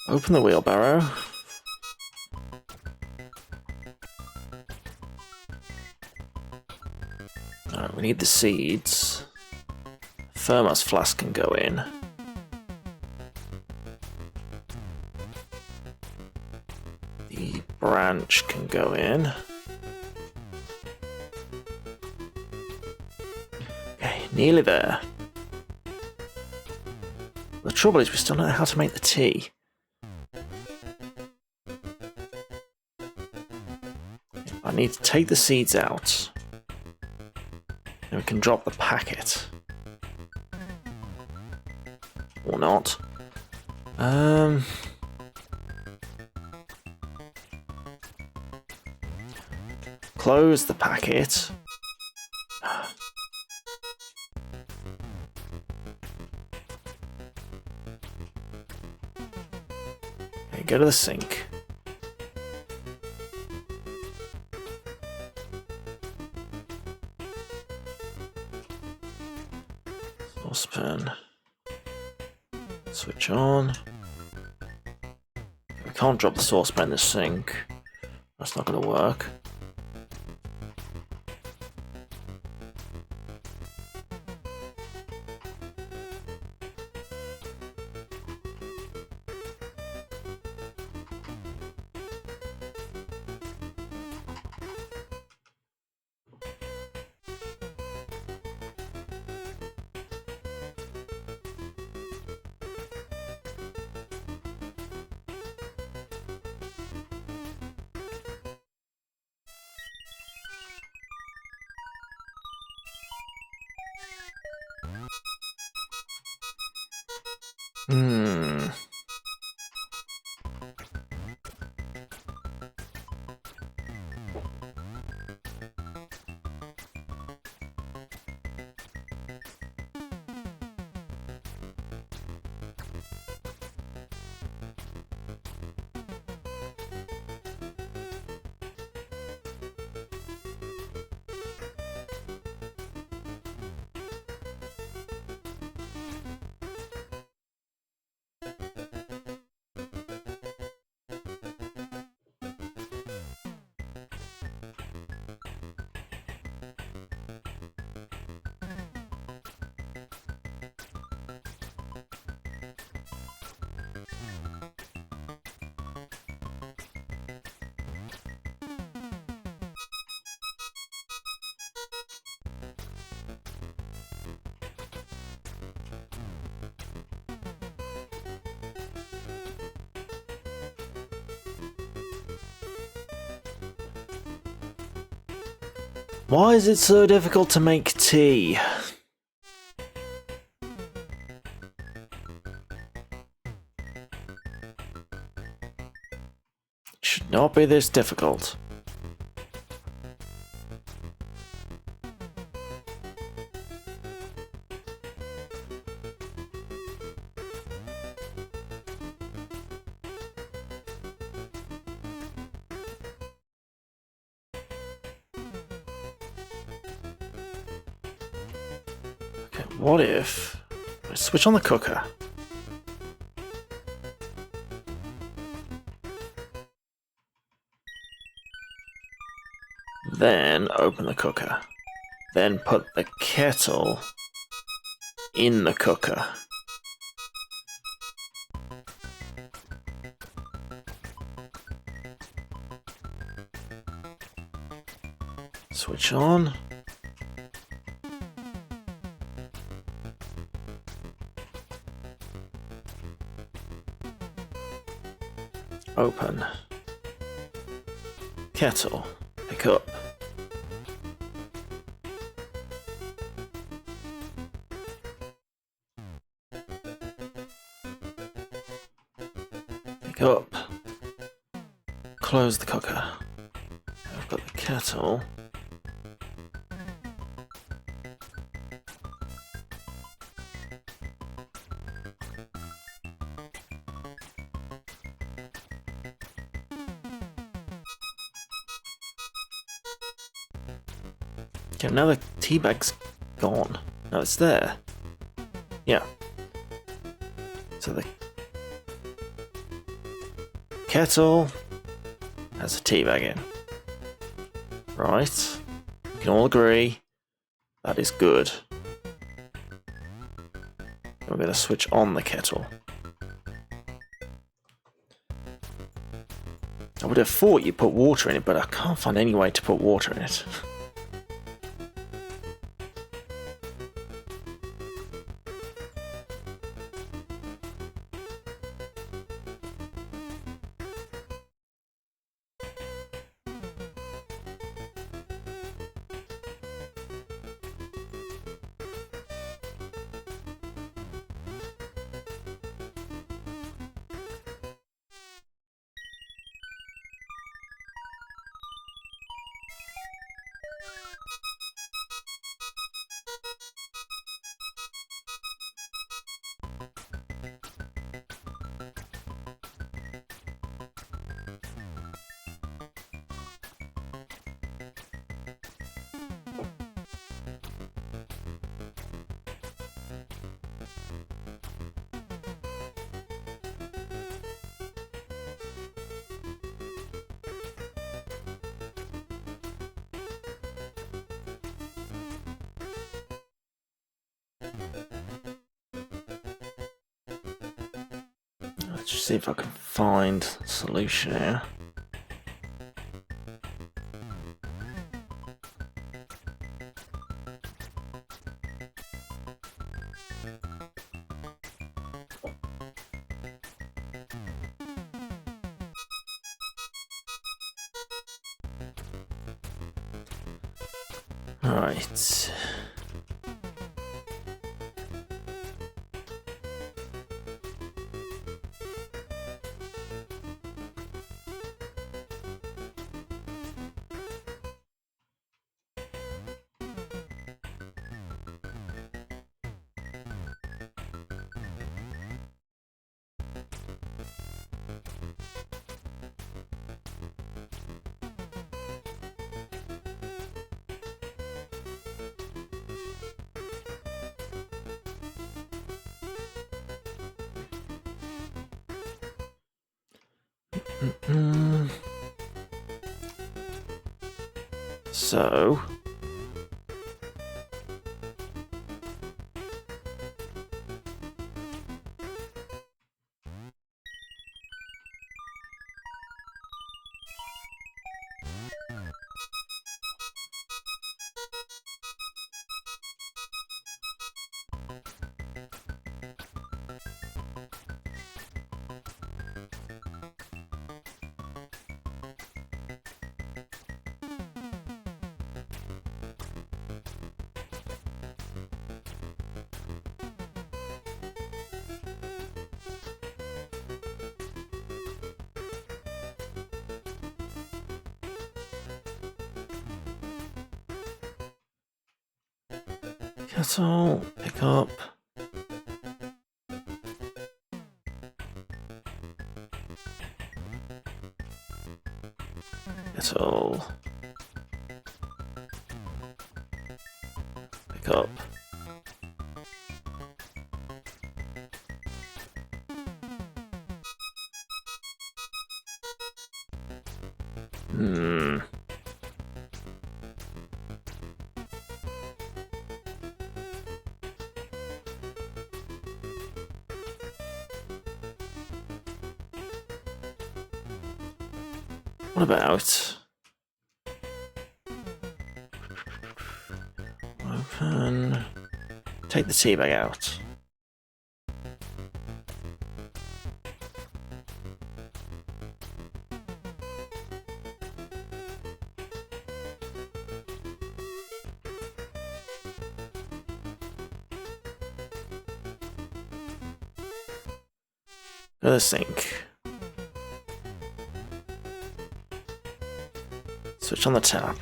Open the wheelbarrow. Alright, we need the seeds. Thermos flask can go in. The branch can go in. Okay, nearly there. The trouble is we still don't know how to make the tea. I need to take the seeds out. And we can drop the packet. Or not. Close the packet. Okay, go to the sink. Saucepan. Switch on. We can't drop the saucepan in the sink. That's not going to work. Hmm. Why is it so difficult to make tea? It should not be this difficult. What if I switch on the cooker? Then open the cooker. Then put the kettle in the cooker. Switch on. Open. Kettle. Pick up. Pick up. Close the cooker. I've got the kettle. Okay, now the tea bag's gone. No, it's there. Yeah. So the kettle has a tea bag in. Right. We can all agree that is good. We're going to switch on the kettle. I would have thought you put water in it, but I can't find any way to put water in it. Let's just see if I can find a solution here. Right. So Kettle, pick up. Kettle. Pick up. What about open? Take the tea bag out. Go to the sink. Switch on the tap.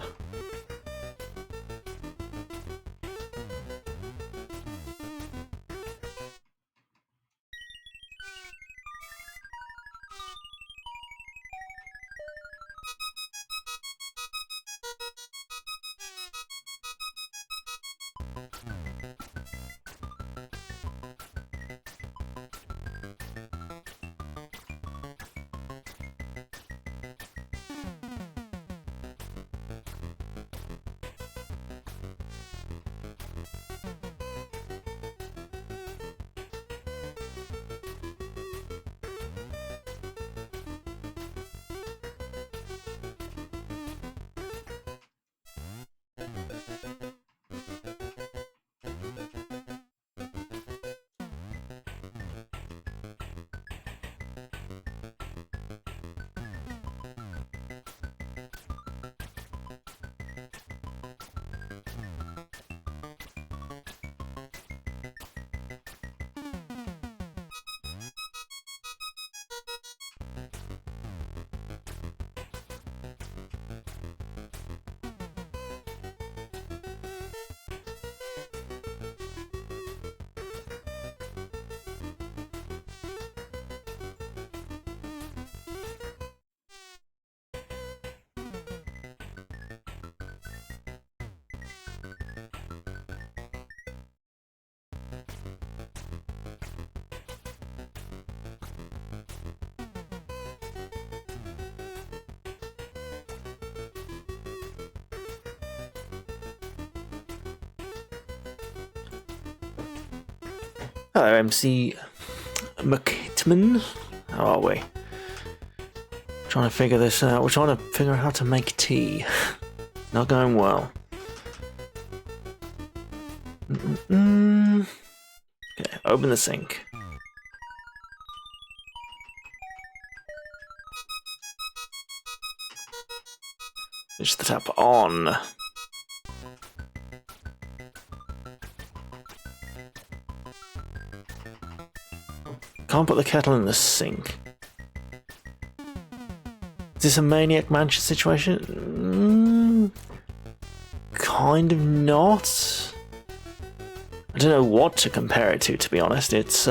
Hello, MC McKitman. How are we? Trying to figure this out. We're trying to figure out how to make tea. Not going well. Okay, open the sink. Switch the tap on. Can't put the kettle in the sink. Is this a Maniac Mansion situation? Kind of not. I don't know what to compare it to be honest. It's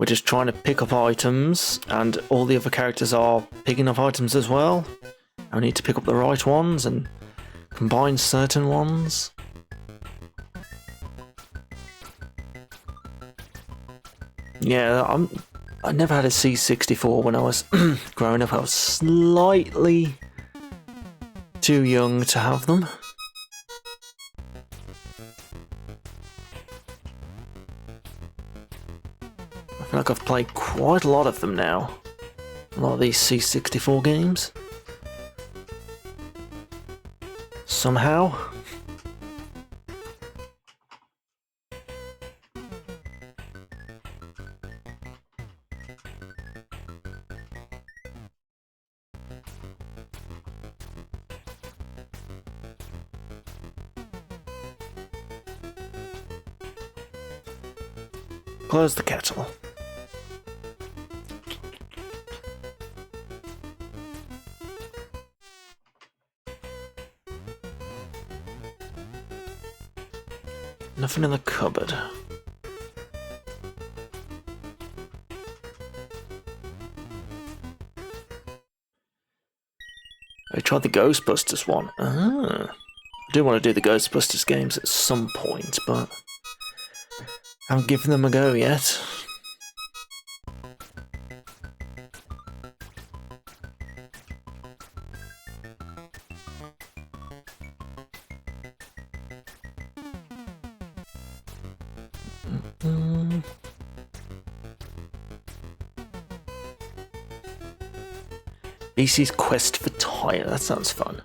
We're just trying to pick up items, and all the other characters are picking up items as well. I need to pick up the right ones and combine certain ones. Yeah, I never had a C64 when I was growing up. I was slightly too young to have them. I feel like I've played quite a lot of them now. A lot of these C64 games. Somehow. Close the kettle. Nothing in the cupboard. I tried the Ghostbusters one. I do want to do the Ghostbusters games at some point, but I haven't given them a go yet. BC's Quest for Tyre, that sounds fun.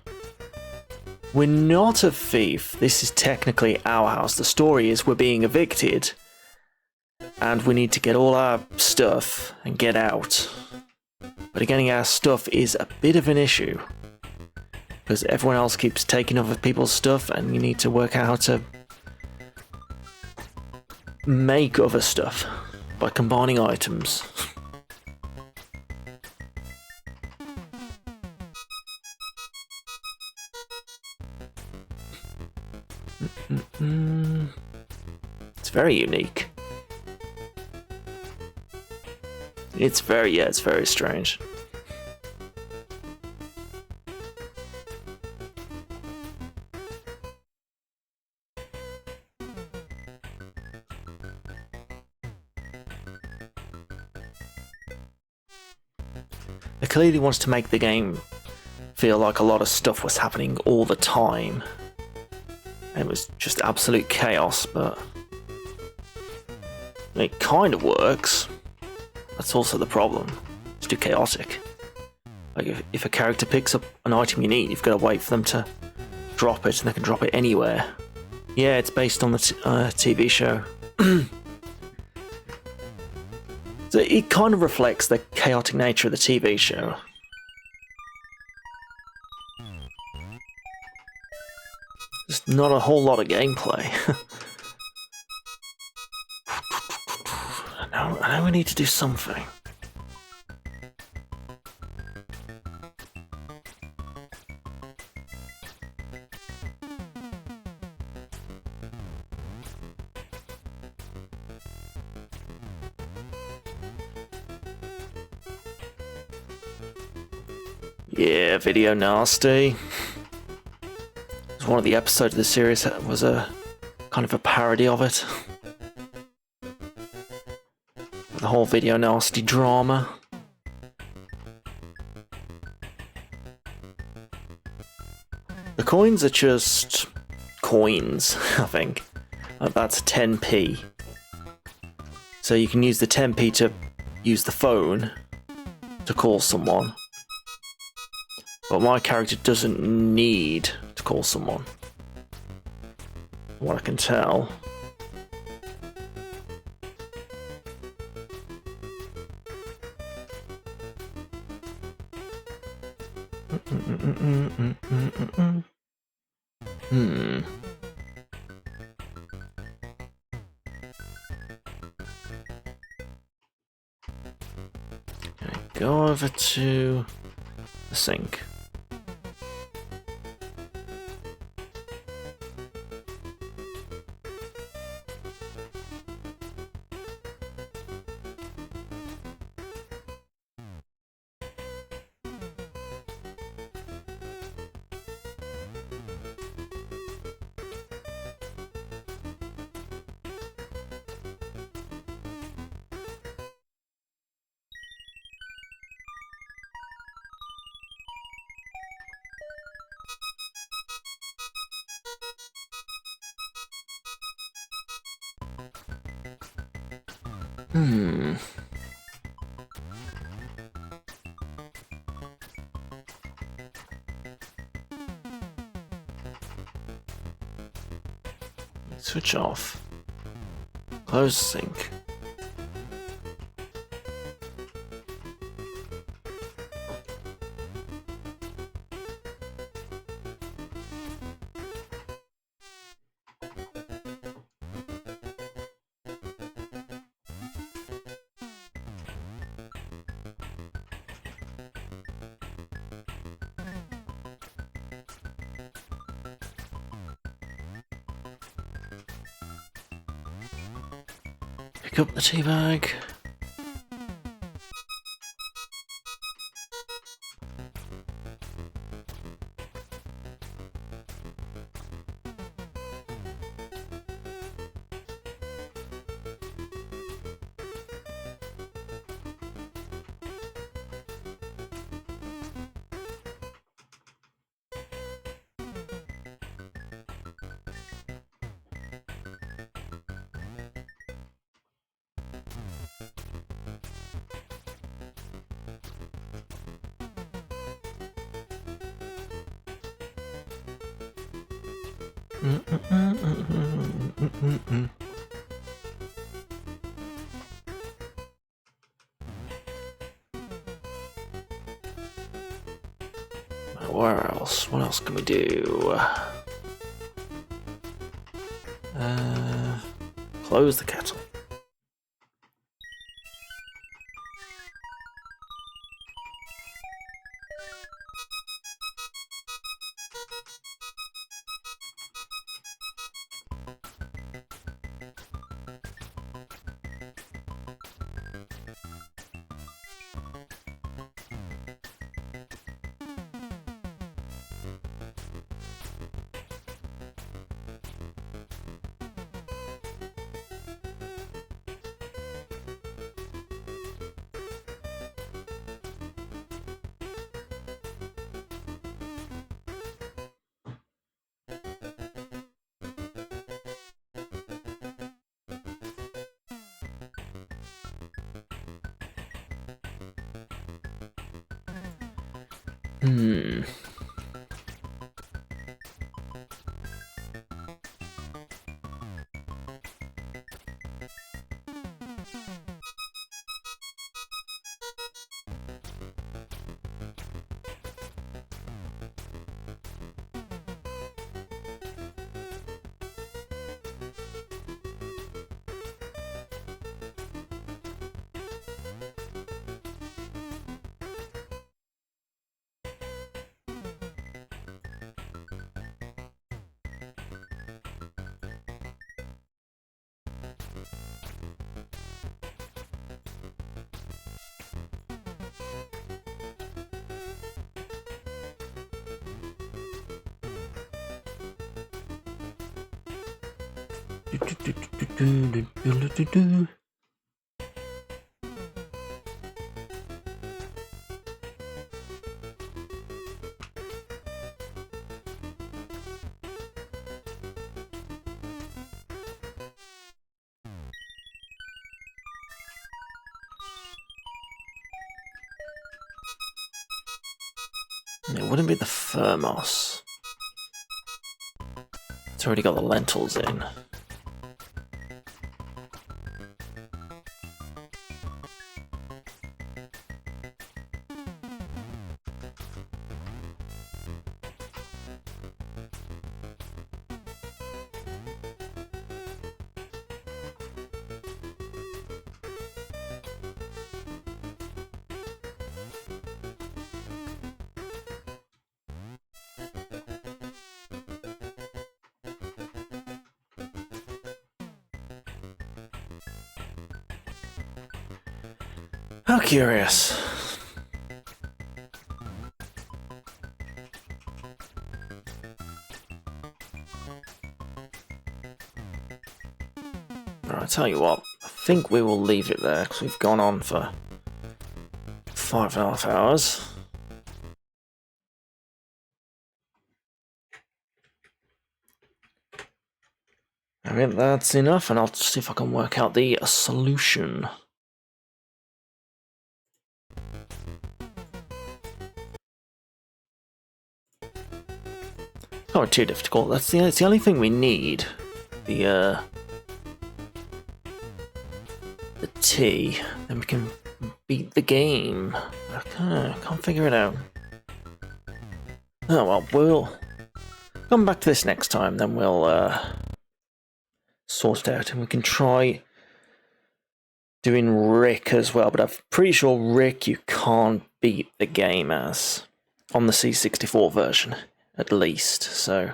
We're not a thief. This is technically our house. The story is we're being evicted, and we need to get all our stuff and get out. But getting our stuff is a bit of an issue, because everyone else keeps taking other people's stuff, and you need to work out how to make other stuff by combining items. It's very unique. It's very strange. It clearly wants to make the game feel like a lot of stuff was happening all the time. It was just absolute chaos, but it kind of works. That's also the problem. It's too chaotic. Like if a character picks up an item you need, you've got to wait for them to drop it, and they can drop it anywhere. Yeah, it's based on the TV show. So it kind of reflects the chaotic nature of the TV show. There's not a whole lot of gameplay. I know we need to do something. Yeah, video nasty. One of the episodes of the series was a kind of a parody of it. The whole video nasty drama. The coins are just coins, I think. That's 10p. So you can use the 10p to use the phone to call someone. But my character doesn't need to call someone. From what I can tell. Okay, go over to the sink. Switch off. Close the sink. Pick up the tea bag. Where else? What else can we do? Close the kettle. It wouldn't be the thermos. It's already got the lentils in. How curious. Right, I tell you what, I think we will leave it there because we've gone on for 5.5 hours. I mean, that's enough, and I'll see if I can work out the solution. Not too difficult. That's the only thing we need. The T. Then we can beat the game. Okay, can't figure it out. Oh well, we'll come back to this next time. Then we'll sort it out, and we can try doing Rick as well. But I'm pretty sure Rick you can't beat the game as on the C64 version. At least, so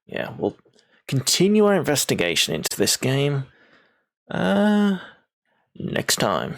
yeah, we'll continue our investigation into this game next time.